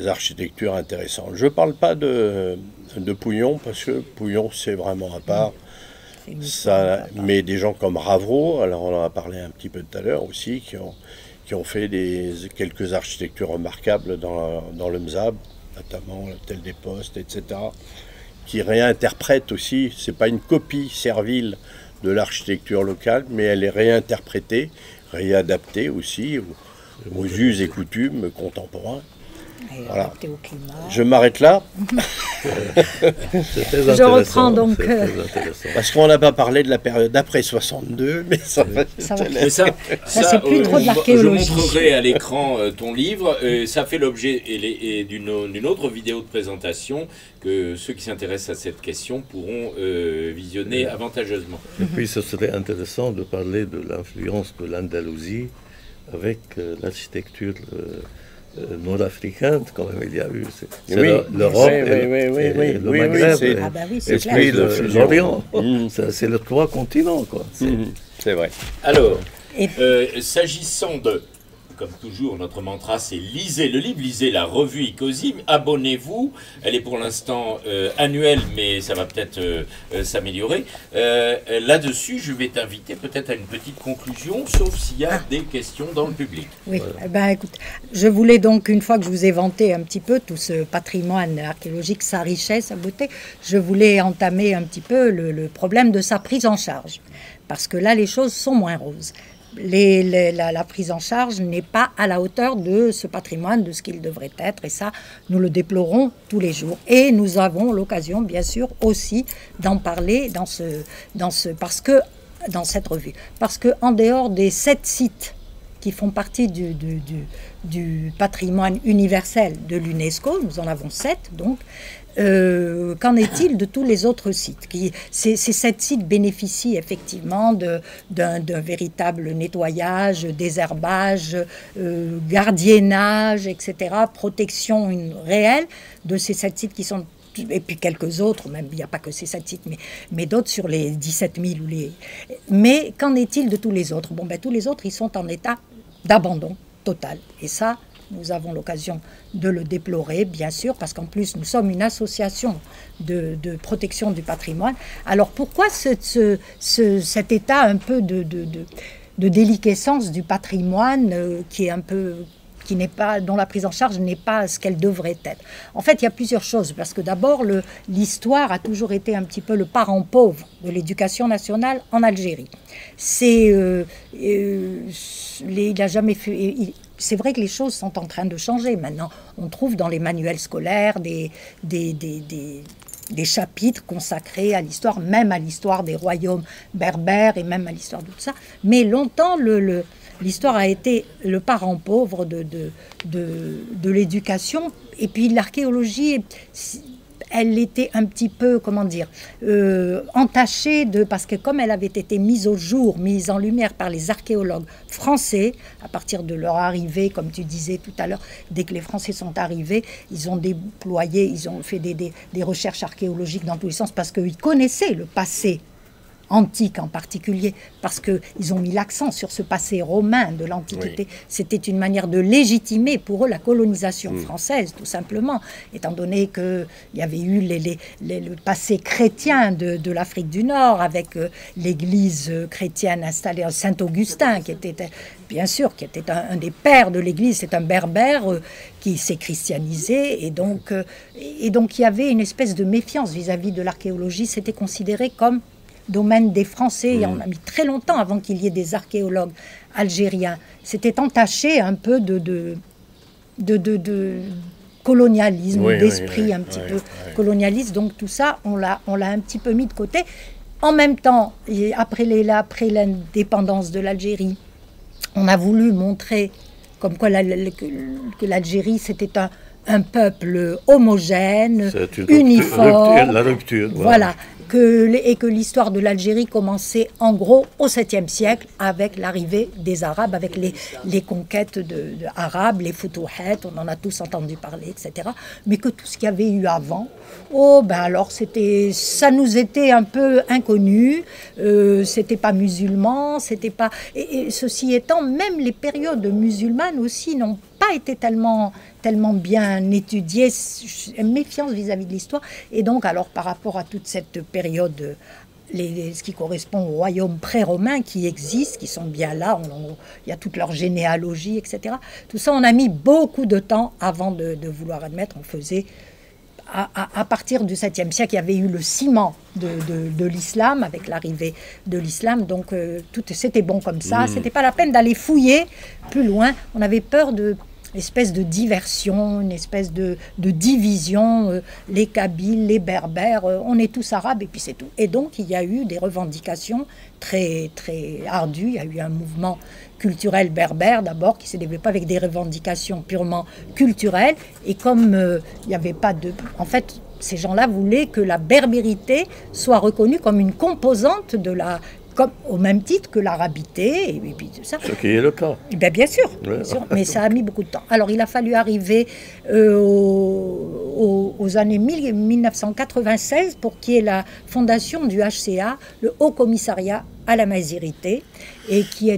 architectures intéressantes. Je ne parle pas de Pouillon, parce que Pouillon, c'est vraiment à part. Ça, mais des gens comme Ravro, alors on en a parlé un petit peu tout à l'heure aussi, qui ont fait quelques architectures remarquables dans le Mzab, notamment l'Hôtel des Postes, etc., qui réinterprètent aussi, c'est pas une copie servile de l'architecture locale, mais elle est réinterprétée, réadaptée aussi aux us et coutumes contemporains. Voilà. Au climat. Je m'arrête là. Je reprends donc. Parce qu'on n'a pas parlé de la période d'après 62, mais ça c'est plus trop de l'archéologie. Je montrerai à l'écran ton livre. Ça fait l'objet d'une autre vidéo de présentation que ceux qui s'intéressent à cette question pourront visionner avantageusement. Et puis ce serait intéressant de parler de l'influence de l'Andalousie avec l'architecture nord-africaine, quand même, il y a eu. C'est l'Europe et le Maghreb, et puis l'Orient. C'est les trois continents, quoi. C'est vrai. Alors, s'agissant de... Comme toujours, notre mantra, c'est lisez le livre, lisez la revue Icosim, abonnez-vous. Elle est pour l'instant annuelle, mais ça va peut-être s'améliorer. Là-dessus, je vais t'inviter peut-être à une petite conclusion, sauf s'il y a des questions dans le public. Oui, voilà. Écoute, je voulais donc, une fois que je vous ai vanté un petit peu tout ce patrimoine archéologique, sa richesse, sa beauté, je voulais entamer un petit peu le problème de sa prise en charge. Parce que là, les choses sont moins roses. La prise en charge n'est pas à la hauteur de ce patrimoine, de ce qu'il devrait être, et ça, nous le déplorons tous les jours. Et nous avons l'occasion, bien sûr, aussi d'en parler dans cette revue. Parce que en dehors des 7 sites qui font partie du patrimoine universel de l'UNESCO. Nous en avons 7, donc. Qu'en est-il de tous les autres sites? Ces 7 sites bénéficient effectivement d'un véritable nettoyage, désherbage, gardiennage, etc., protection réelle de ces 7 sites qui sont, et puis quelques autres, même il n'y a pas que ces 7 sites, mais d'autres sur les 17 000. Mais qu'en est-il de tous les autres? Bon, ben, tous les autres, ils sont en état d'abandon total. Et ça, nous avons l'occasion de le déplorer, bien sûr, parce qu'en plus, nous sommes une association de protection du patrimoine. Alors, pourquoi cet état un peu de déliquescence du patrimoine qui est un peu... dont la prise en charge n'est pas ce qu'elle devrait être? En fait, il y a plusieurs choses, parce que d'abord, l'histoire a toujours été un petit peu le parent pauvre de l'éducation nationale en Algérie. Il a jamais fait... C'est vrai que les choses sont en train de changer. Maintenant, on trouve dans les manuels scolaires des chapitres consacrés à l'histoire, même à l'histoire des royaumes berbères et même à l'histoire de tout ça. Mais longtemps, l'histoire a été le parent pauvre de l'éducation. Et puis l'archéologie, elle était un petit peu, comment dire, entachée parce que comme elle avait été mise au jour, mise en lumière par les archéologues français, à partir de leur arrivée, comme tu disais tout à l'heure, dès que les Français sont arrivés, ils ont déployé, ils ont fait des recherches archéologiques dans tous les sens parce qu'ils connaissaient le passé antique en particulier, parce qu'ils ont mis l'accent sur ce passé romain de l'Antiquité. Oui. C'était une manière de légitimer pour eux la colonisation française, tout simplement, étant donné qu'il y avait eu le passé chrétien de l'Afrique du Nord, avec l'église chrétienne installée à Saint-Augustin, qui était, bien sûr, qui était un des pères de l'église, c'est un berbère qui s'est christianisé, et donc il y avait une espèce de méfiance vis-à-vis de l'archéologie. C'était considéré comme domaine des Français, et on a mis très longtemps avant qu'il y ait des archéologues algériens. C'était entaché un peu de colonialisme, d'esprit un petit peu colonialiste, donc tout ça, on l'a un petit peu mis de côté. En même temps, après l'indépendance de l'Algérie, on a voulu montrer comme quoi que l'Algérie, c'était un peuple homogène, uniforme. La rupture. Voilà. Et que l'histoire de l'Algérie commençait en gros au 7e siècle avec l'arrivée des Arabes, avec les conquêtes arabes, les Futuhat, on en a tous entendu parler, etc. Mais que tout ce qu'il y avait eu avant, alors ça nous était un peu inconnu, c'était pas musulman, c'était pas... Et ceci étant, même les périodes musulmanes aussi n'ont pas été tellement bien étudié, méfiance vis-à-vis de l'histoire. Et donc, alors, par rapport à toute cette période, ce qui correspond aux royaumes pré-romains qui existent, qui sont bien là, il y a toute leur généalogie, etc. Tout ça, on a mis beaucoup de temps avant de vouloir admettre. On faisait... À partir du 7e siècle, il y avait eu le ciment de l'islam, avec l'arrivée de l'islam. Donc, c'était bon comme ça. C'était pas la peine d'aller fouiller plus loin. On avait peur de... espèce de diversion, une espèce de division, les Kabyles, les Berbères, on est tous arabes et puis c'est tout. Et donc il y a eu des revendications très, très ardues, il y a eu un mouvement culturel berbère d'abord qui s'est développé avec des revendications purement culturelles et comme il n'y avait pas de... En fait, ces gens-là voulaient que la berbérité soit reconnue comme une composante de au même titre que l'arabité, et puis tout ça. Ce qui est le cas. Bien sûr, mais ça a mis beaucoup de temps. Alors, il a fallu arriver aux années 1996 pour qu'il y ait la fondation du HCA, le Haut Commissariat à la Mazirité, et qui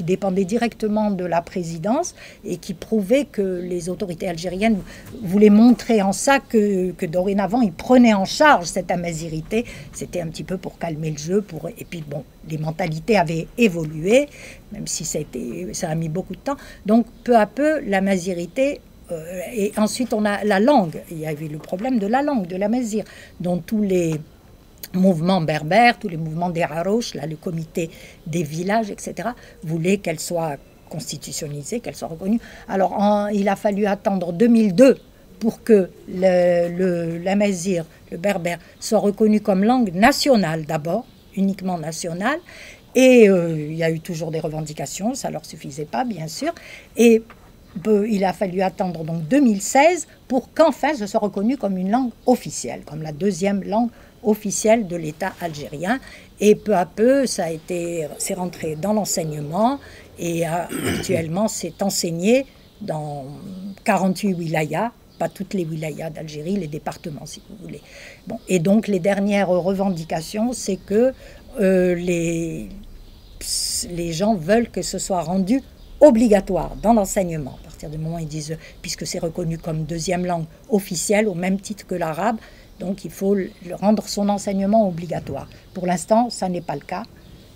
dépendait directement de la présidence et qui prouvait que les autorités algériennes voulaient montrer en ça que dorénavant ils prenaient en charge cette amazirité. C'était un petit peu pour calmer le jeu, et puis bon, les mentalités avaient évolué, même si ça a mis beaucoup de temps. Donc peu à peu, l'amazirité, et ensuite on a la langue. Il y avait le problème de la langue, de l'amazir, dont tous les mouvements berbères, tous les mouvements des Harouches, le comité des villages, etc., voulaient qu'elle soit constitutionnalisée, qu'elle soit reconnue. Alors, il a fallu attendre 2002 pour que l'amazir, le berbère, soit reconnu comme langue nationale d'abord, uniquement nationale, Et il y a eu toujours des revendications, ça ne leur suffisait pas, bien sûr. Et il a fallu attendre donc 2016 pour qu'enfin ce soit reconnu comme une langue officielle, comme la deuxième langue officielle de l'État algérien. Et peu à peu, c'est rentré dans l'enseignement et actuellement, c'est enseigné dans 48 wilayas, pas toutes les wilayas d'Algérie, les départements, si vous voulez. Bon, et donc, les dernières revendications, c'est que les gens veulent que ce soit rendu obligatoire dans l'enseignement. À partir du moment où ils disent, puisque c'est reconnu comme deuxième langue officielle, au même titre que l'arabe, donc il faut rendre son enseignement obligatoire. Pour l'instant, ça n'est pas le cas.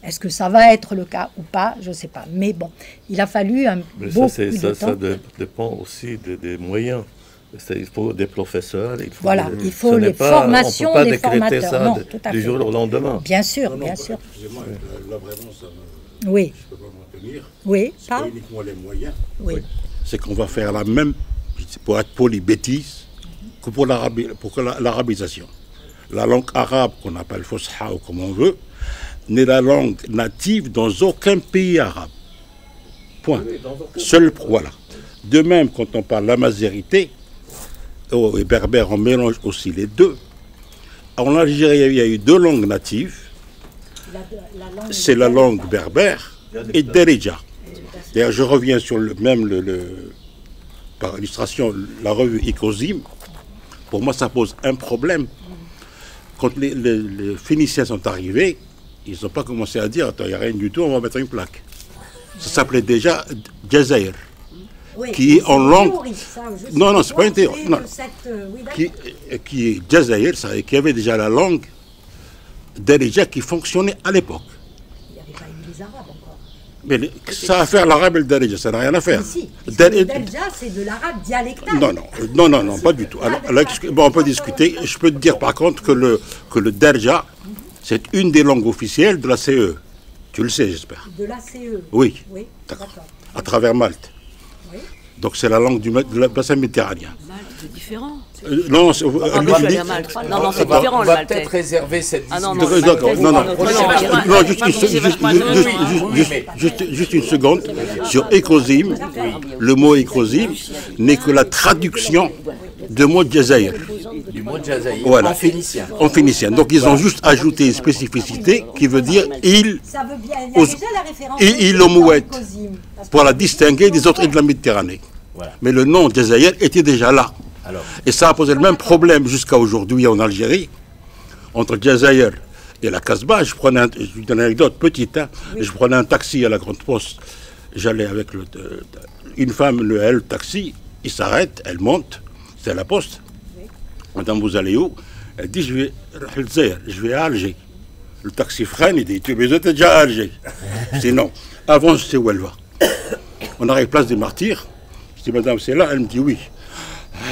Est-ce que ça va être le cas ou pas? Je ne sais pas. Mais bon, il a fallu beaucoup de temps. Ça dépend aussi des moyens. Il faut des professeurs. Il faut les formations des formateurs. Ça non, tout à fait. Du jour au lendemain. Bien sûr, bien sûr. Excusez-moi, là vraiment, ça oui. je ne peux pas m'en tenir. Oui, c'est pas uniquement les moyens. Oui. C'est qu'on va faire la même, pour être poli, bêtise que pour l'arabisation. La langue arabe, qu'on appelle Fosha ou comme on veut, n'est la langue native dans aucun pays arabe. Point. Seul, voilà. De même, quand on parle la mazérité, et berbère, on mélange aussi les deux. En Algérie, il y a eu deux langues natives. C'est la langue berbère et Derija. D'ailleurs, je reviens sur par illustration, la revue Ikosim. Pour moi, ça pose un problème. Quand les Phéniciens sont arrivés, ils n'ont pas commencé à dire, attends, il n'y a rien du tout, on va mettre une plaque. Ça s'appelait déjà Jazair. Oui, qui est en langue. Non, c'est pas une théorie. Non. Qui est Jazair, qui avait déjà la langue Derija qui fonctionnait à l'époque. Il n'y avait pas eu les Arabes encore. Mais ça a à faire l'arabe et le Derija, ça n'a rien à faire. Mais si, le Derija, c'est de l'arabe dialectal. Non, pas du tout. Alors, là, on peut discuter. Je peux te dire par contre que le Derija, c'est une des langues officielles de la CE. Tu le sais, j'espère. De la CE. Oui. Oui, d'accord. À travers Malte. Oui. Donc c'est la langue du bassin méditerranéen. Malte, c'est différent. Non, je suis allé à Malte. Non, c'est différent, on le va maltais. peut-être réserver cette discussion. D'accord, juste une seconde. Sur Ikosim, le mot Ikosim n'est que la traduction de mot Jazair. Du mot Jazair, Voilà. en phénicien. En phénicien. Donc ils ont juste ajouté une spécificité qui veut dire île, Ça veut bien. Il y a déjà la référence. île aux mouettes, pour la distinguer des autres îles de la Méditerranée. Voilà. Mais le nom Jazair était déjà là. Alors, Et ça a posé le même problème jusqu'à aujourd'hui en Algérie, entre Jazair et la Casbah. Je vous donne une anecdote petite. Je prenais un taxi à la Grande Poste. J'allais avec une femme, le taxi, il s'arrête, elle monte, c'est à la Poste. Madame, vous allez où? Elle dit, je vais à Alger. Le taxi freine, il dit, tu es déjà à Alger. Sinon, avant, je sais où elle va. On arrive place des Martyrs. Je dis, madame, c'est là? Elle me dit, oui.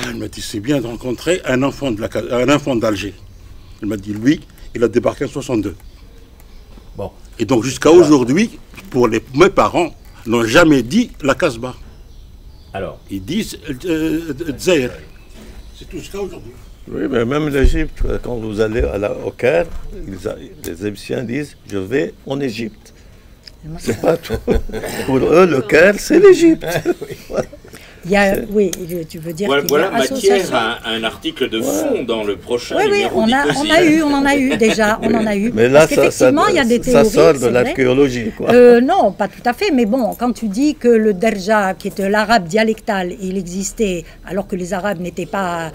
Elle m'a dit, c'est bien de rencontrer un enfant d'Alger. Elle m'a dit, lui, il a débarqué en 62. bon. Et donc, jusqu'à aujourd'hui, mes parents n'ont jamais dit la Casbah. Alors, Ils disent Zaire. C'est tout jusqu'à aujourd'hui. Oui, mais même l'Égypte, quand vous allez au Caire, les Égyptiens disent « je vais en Égypte ». C'est pas tout. Pour eux, le Caire, c'est l'Égypte. Il y a, oui, tu veux dire qu'il y voilà a association. matière à un article de fond dans le prochain Oui, numéro on en a eu déjà, on en a eu. Mais là, Parce qu'effectivement, il y a des théories. ça sort de c'est vrai. l'archéologie, quoi. Non, pas tout à fait, mais bon, quand tu dis que le derja, qui était l'arabe dialectal, il existait alors que les Arabes n'étaient pas...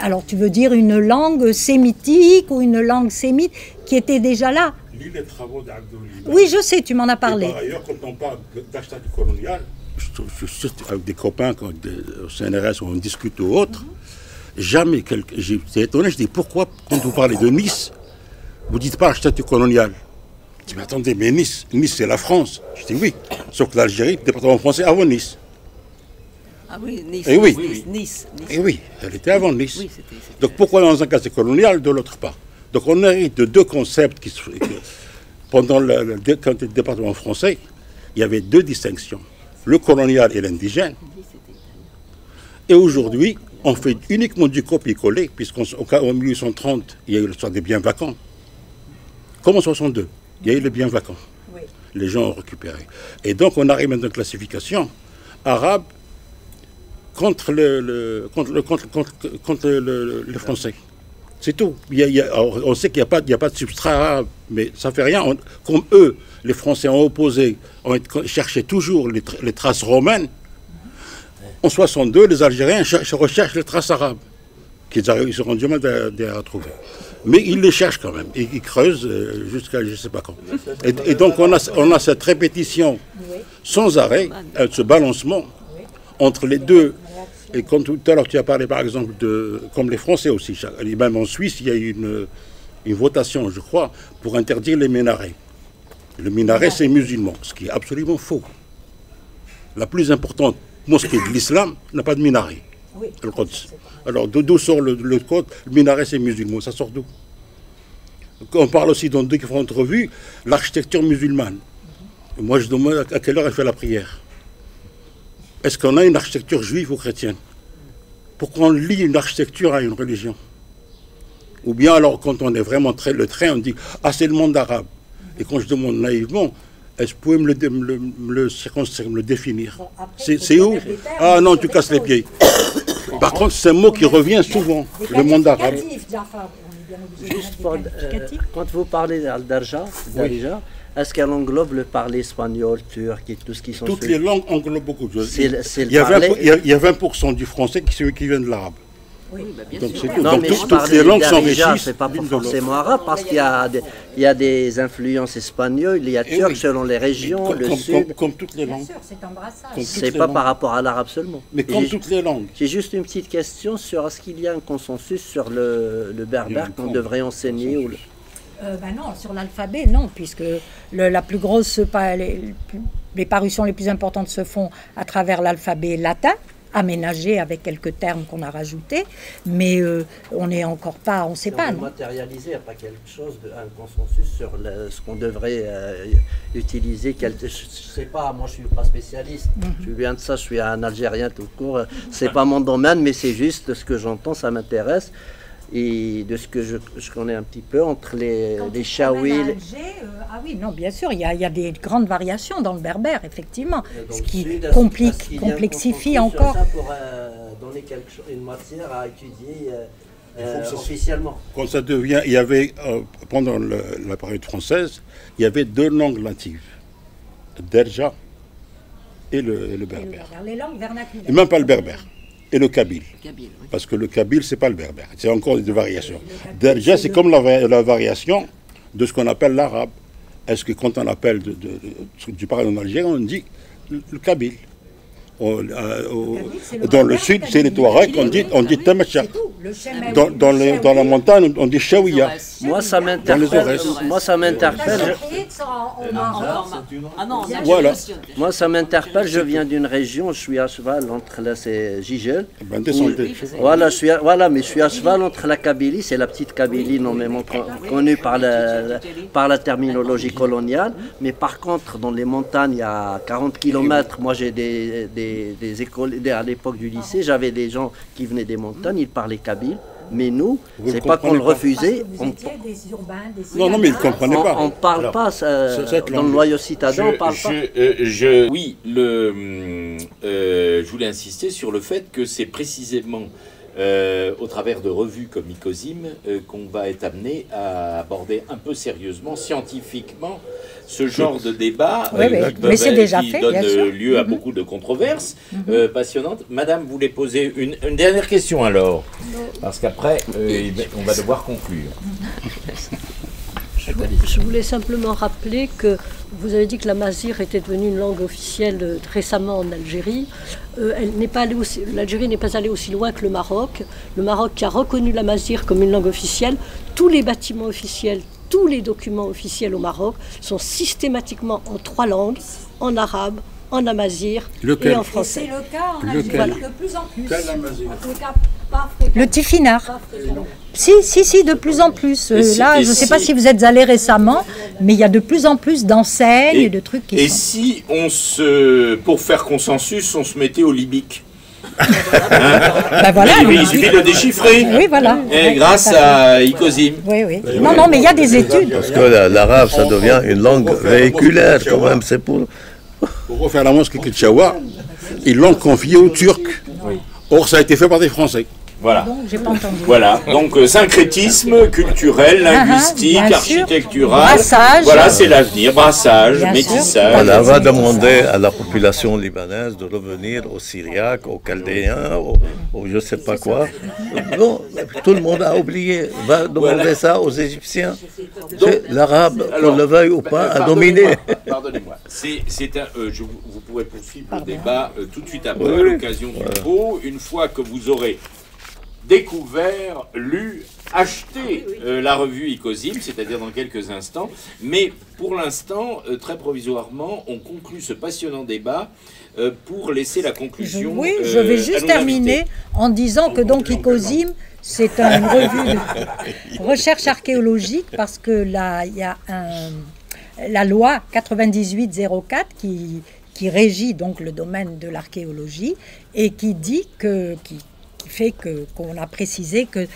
Alors tu veux dire une langue sémitique ou une langue sémite qui était déjà là? Lis les travaux d'Abdoulaye. Oui, je sais, tu m'en as parlé. Par ailleurs, quand on parle d'achat du colonial, je suis avec des copains au CNRS où on discute ou autre, jamais j'étais étonné, je dis pourquoi quand vous parlez de Nice, vous ne dites pas statut colonial? Je dis mais attendez, mais Nice c'est la France. Je dis oui, sauf que l'Algérie, le département français avant Nice. Ah oui, Nice. Eh oui. Nice. Et oui, elle était avant Nice. Oui, c'était- Donc pourquoi dans un cas c'est colonial, de l'autre pas? Donc on hérite de deux concepts pendant le département français, il y avait deux distinctions, le colonial et l'indigène. Et aujourd'hui, on fait uniquement du copier-coller, puisqu'en 1830, il y a eu l'histoire des biens vacants. Comme en 62, il y a eu les biens vacants. les gens ont récupéré. Et donc on arrive à une classification arabe contre le français. C'est tout. On sait qu'il n'y a pas de substrat arabe, mais ça ne fait rien. Comme eux, les Français ont opposé, ont cherché toujours les traces romaines, en 62, les Algériens recherchent les traces arabes, qu'ils auront du mal à retrouver. Mais ils les cherchent quand même, et ils creusent jusqu'à je ne sais pas quand. Et donc on a cette répétition sans arrêt, ce balancement entre les deux. Et comme tout à l'heure tu as parlé par exemple comme les Français aussi, même en Suisse il y a eu une votation je crois pour interdire les minarets. Le minaret c'est musulman, ce qui est absolument faux. La plus importante mosquée de l'islam n'a pas de minaret, le Quds. Alors d'où sort le code? Le minaret c'est musulman, ça sort d'où? On parle aussi dans différentes revues l'architecture musulmane. Moi je demande à quelle heure elle fait la prière. Est-ce qu'on a une architecture juive ou chrétienne? Pourquoi on lie une architecture à une religion? Ou bien alors quand on est vraiment le train, on dit « Ah, c'est le monde arabe ». Et quand je demande naïvement, est-ce que vous pouvez me le définir? C'est où? Ah non, tu casses les pieds. Par contre, c'est un mot qui revient souvent, le monde arabe. Juste quand vous parlez d'Al-Darja, est-ce qu'elle englobe le parler espagnol, turc et tout ce qui sont... Toutes les langues englobent beaucoup de choses. Il y a 20% du français qui vient de l'arabe. Oui, bien donc sûr. c'est tout. Non, Donc mais toutes les langues s'enrichissent. C'est pas forcément arabe parce qu'il y a des influences espagnoles, il y a turc selon les régions, le sud. Comme toutes les langues. Bien sûr, c'est un brassage. C'est pas par rapport à l'arabe seulement. Mais comme toutes les langues. J'ai juste une petite question sur est-ce qu'il y a un consensus sur le berbère qu'on devrait enseigner ou Non, sur l'alphabet, non, puisque la plus grosse, les parutions les plus importantes se font à travers l'alphabet latin, aménagé avec quelques termes qu'on a rajoutés, mais on n'est encore pas, on ne sait pas. On matérialiser, il n'y a pas quelque chose, un consensus sur ce qu'on devrait utiliser. Je ne sais pas, moi je ne suis pas spécialiste, je viens de ça, je suis un Algérien tout court, ce n'est pas mon domaine, mais c'est juste de ce que j'entends, ça m'intéresse. Et de ce que je connais un petit peu entre les Chaouis. Ah oui, non, bien sûr, il y a des grandes variations dans le berbère, effectivement, ce qui complexifie encore. Ça pour donner une matière à étudier officiellement. Quand ça devient, il y avait, pendant la période française, il y avait deux langues natives, Derja et le berbère. Les langues vernaculaires. Et même pas le berbère. Et le kabyle. Oui. Parce que le kabyle, c'est pas le berbère. C'est encore des variations. Derja, c'est comme la variation de ce qu'on appelle l'arabe. Est-ce que quand on appelle, tu parles en Algérie, on dit le kabyle. Dans le sud, c'est les Touaregs, on dit Tamacha. Dans la montagne, on dit Chaouia. Moi, ça m'interpelle. Voilà. Moi, ça m'interpelle. Je viens d'une région, je suis à cheval entre c'est Gigel. Voilà, mais je suis à cheval entre la Kabylie, c'est la petite Kabylie nommément connue par la terminologie coloniale. Mais par contre, dans les montagnes, il y a 40 km, moi j'ai des écoles, à l'époque du lycée, j'avais des gens qui venaient des montagnes, ils parlaient kabyle. Mais nous, c'est pas qu'on le refusait. Non, mais ils ne comprenaient pas. On ne parle pas, dans le noyau citadin, on ne parle pas. Oui, je voulais insister sur le fait que c'est précisément au travers de revues comme Icozim qu'on va être amené à aborder un peu sérieusement, scientifiquement, ce genre de débat qui donne lieu à beaucoup de controverses passionnantes. Madame, vous voulez poser une dernière question alors? Parce qu'après, on va devoir conclure. Je voulais simplement rappeler que vous avez dit que la mazir était devenue une langue officielle récemment en Algérie. L'Algérie n'est pas allée aussi loin que le Maroc. Le Maroc qui a reconnu la mazir comme une langue officielle. Tous les bâtiments officiels, tous les documents officiels au Maroc sont systématiquement en 3 langues, en arabe, en amazir et en français. C'est le cas en Algérie de plus en plus. Le tifinagh. Si, de plus en plus. Là, je ne sais pas si vous êtes allés récemment, mais il y a de plus en plus d'enseignes et de trucs qui sont... Et si pour faire consensus, on se mettait au libique? Ben voilà, il suffit de déchiffrer. Oui, voilà. Et grâce à Icosim. Oui, oui. Non, mais il y a des études. Parce que l'arabe, ça devient une langue véhiculaire quand même. C'est pour refaire la mosquée Kitchawa, ils l'ont confiée aux Turcs. Or, ça a été fait par des Français. Voilà. Donc, j'ai pas entendu. Voilà. Donc, syncrétisme culturel, linguistique, architectural. Brassage. Voilà, c'est l'avenir. Brassage, Bien métissage. On va demander à la population libanaise de revenir aux Syriaques, aux Chaldéens, aux je ne sais pas quoi. Non, tout le monde a oublié. Va demander ça aux Égyptiens. L'arabe, qu'on le veuille ou pas, a dominé. Pardonnez-moi. Vous pourrez poursuivre le débat tout de suite après, à l'occasion du pot, une fois que vous aurez découvert, lu, acheté la revue Icosim, c'est-à-dire dans quelques instants. Mais pour l'instant, très provisoirement, on conclut ce passionnant débat pour laisser la conclusion. Oui, je vais juste terminer en disant que donc Icosim, c'est une revue de recherche archéologique parce que là, il y a la loi 9804 qui régit donc le domaine de l'archéologie et qui dit que fait qu'on a précisé que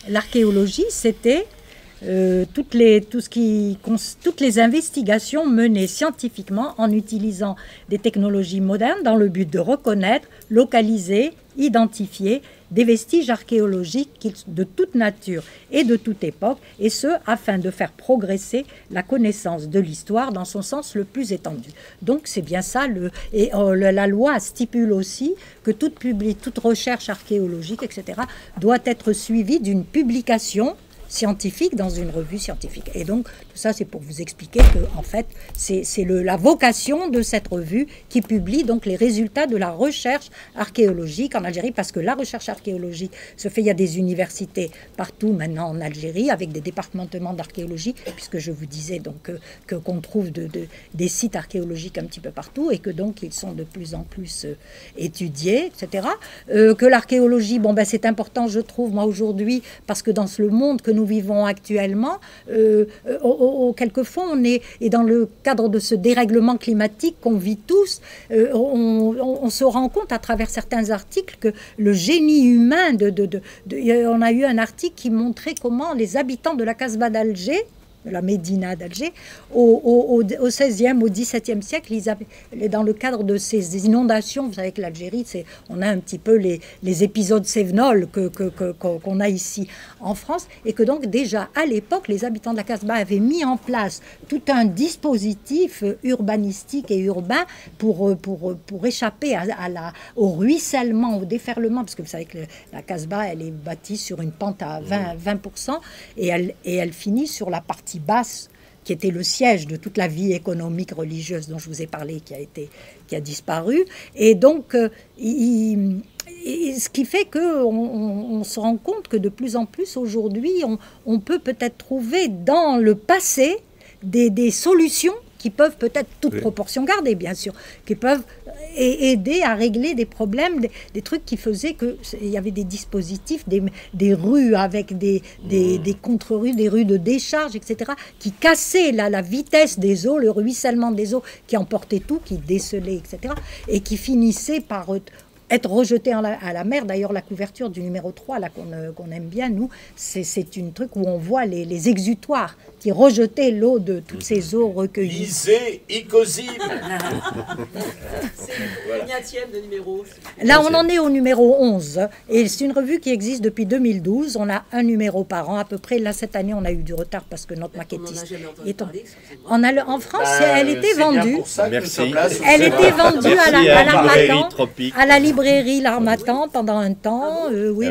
l'archéologie, c'était toutes les investigations menées scientifiquement en utilisant des technologies modernes dans le but de reconnaître, localiser, identifier des vestiges archéologiques de toute nature et de toute époque, et ce, afin de faire progresser la connaissance de l'histoire dans son sens le plus étendu. Donc c'est bien ça, la loi stipule aussi que toute recherche archéologique, etc., doit être suivie d'une publication scientifique dans une revue scientifique. Et donc, tout ça, c'est pour vous expliquer que, en fait, c'est la vocation de cette revue qui publie donc les résultats de la recherche archéologique en Algérie, parce que la recherche archéologique se fait, il y a des universités partout maintenant en Algérie, avec des départements d'archéologie, puisque je vous disais donc qu'on trouve des sites archéologiques un petit peu partout, et que donc ils sont de plus en plus étudiés, etc. Que l'archéologie, bon, ben, c'est important, je trouve, moi, aujourd'hui, parce que dans le monde que nous vivons actuellement, quelquefois on est, et dans le cadre de ce dérèglement climatique qu'on vit tous, on se rend compte à travers certains articles que le génie humain, on a eu un article qui montrait comment les habitants de la Casbah d'Alger, la Médina d'Alger, au XVIe, au XVIIe siècle, dans le cadre de ces inondations, vous savez que l'Algérie, on a un petit peu les épisodes cévenols qu'on a ici en France, et que donc déjà à l'époque, les habitants de la Casbah avaient mis en place tout un dispositif urbanistique et urbain pour échapper au ruissellement, au déferlement, parce que vous savez que la Casbah, elle est bâtie sur une pente à 20% et elle finit sur la partie basse, qui était le siège de toute la vie économique religieuse dont je vous ai parlé, qui a disparu. Et donc, ce qui fait qu'on se rend compte que de plus en plus aujourd'hui, on peut peut-être trouver dans le passé des solutions qui peuvent peut-être, toute proportion gardée bien sûr, qui peuvent aider à régler des problèmes, des trucs qui faisaient qu'il y avait des dispositifs, des rues avec des contre-rues, des rues de décharge, etc., qui cassaient la vitesse des eaux, le ruissellement des eaux, qui emportait tout, qui décelait, etc., et qui finissaient par être rejeté à la mer. D'ailleurs, la couverture du numéro 3, là, qu'on aime bien, nous, c'est une truc où on voit les exutoires qui rejetaient l'eau de toutes ces eaux recueillies. Lisez Icosim. C'est le 1e de numéro. Là, on en est au numéro 11. Et c'est une revue qui existe depuis 2012. On a un numéro par an à peu près. Là, cette année, on a eu du retard parce que notre maquettiste est en France, elle était vendue. Merci. Elle était vendue à la librairie L'Harmattan pendant un temps. Oui.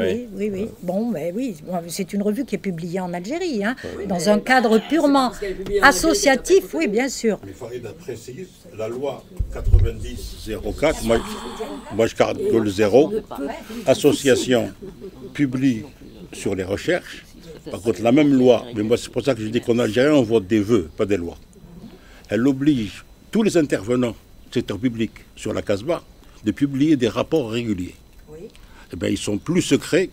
Bon, ben oui, c'est une revue qui est publiée en Algérie, hein, dans un cadre purement associatif, oui, bien sûr. Mais Farid précise, la loi 90-04, moi je garde que le 0, association publie sur les recherches. Par contre, la même loi, mais moi c'est pour ça que je dis qu'en Algérie, on vote des vœux, pas des lois. Elle oblige tous les intervenants du secteur public sur la Casbah de publier des rapports réguliers. Oui. Eh bien, ils sont plus secrets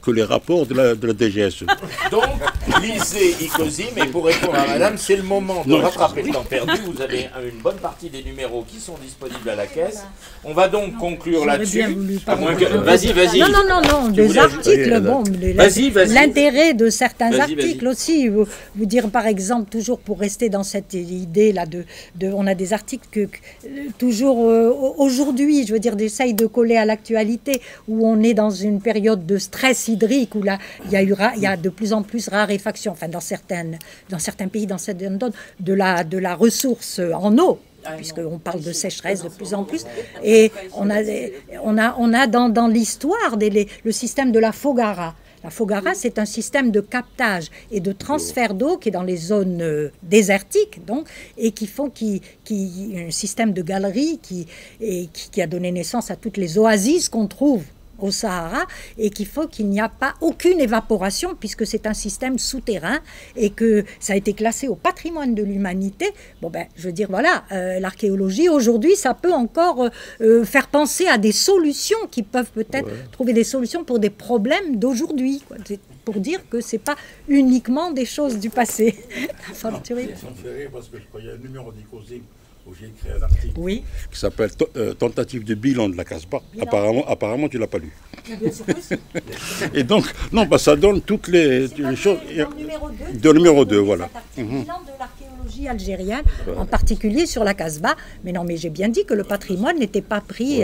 que les rapports de la DGSE. Donc, lisez Ikosim, et pour répondre à madame, c'est le moment de rattraper le temps perdu. Vous avez une bonne partie des numéros qui sont disponibles à la caisse. On va donc conclure là-dessus. Vas-y. Non, des articles, bon, l'intérêt de certains articles aussi. Vous dire par exemple, toujours pour rester dans cette idée-là, on a des articles que toujours aujourd'hui, je veux dire, j'essaye de coller à l'actualité, où on est dans une période de stress hydrique, où là, il y a de plus en plus raréfaction, enfin dans certains pays, dans certaines zones, de la ressource en eau, puisqu'on parle de sécheresse de plus en plus. Et on a dans l'histoire le système de la Fogara. La Fogara, c'est un système de captage et de transfert d'eau qui est dans les zones désertiques, donc, et un système de galeries qui a donné naissance à toutes les oasis qu'on trouve au Sahara, et qu'il faut qu'il n'y a pas aucune évaporation, puisque c'est un système souterrain et que ça a été classé au patrimoine de l'humanité. Bon ben, je veux dire, voilà, l'archéologie aujourd'hui, ça peut encore faire penser à des solutions qui peuvent peut-être trouver des solutions pour des problèmes d'aujourd'hui. Pour dire que c'est pas uniquement des choses du passé. Ça me fait rire parce que je crois qu'il y a un numéro d'Ikosim où j'ai écrit un article qui s'appelle Tentative de bilan de la Casbah. Apparemment, tu ne l'as pas lu. Et donc, non, bah, ça donne toutes les choses. Dans le numéro 2, voilà. Bilan de l'archéologie algérienne, en particulier sur la Casbah. Mais non, mais j'ai bien dit que le patrimoine n'était pas pris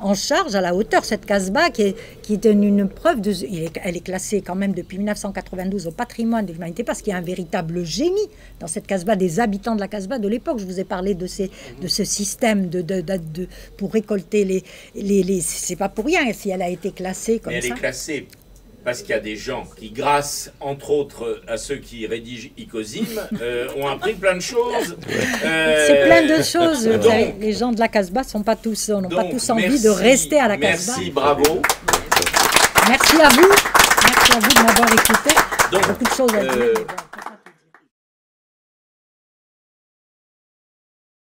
en charge à la hauteur. Cette Casbah qui donne une preuve, elle est classée quand même depuis 1992 au patrimoine de l'humanité, parce qu'il y a un véritable génie dans cette Casbah, des habitants de la Casbah de l'époque. Je vous ai parlé de ce système pour récolter les c'est pas pour rien si elle a été classée comme ça. Mais elle est classée parce qu'il y a des gens qui, grâce entre autres à ceux qui rédigent Ikosim, ont appris plein de choses. C'est plein de choses. Donc, les gens de la Casbah n'ont pas tous envie de rester à la Casbah. Merci, bravo. Merci à vous de m'avoir écouté. Beaucoup de choses à dire.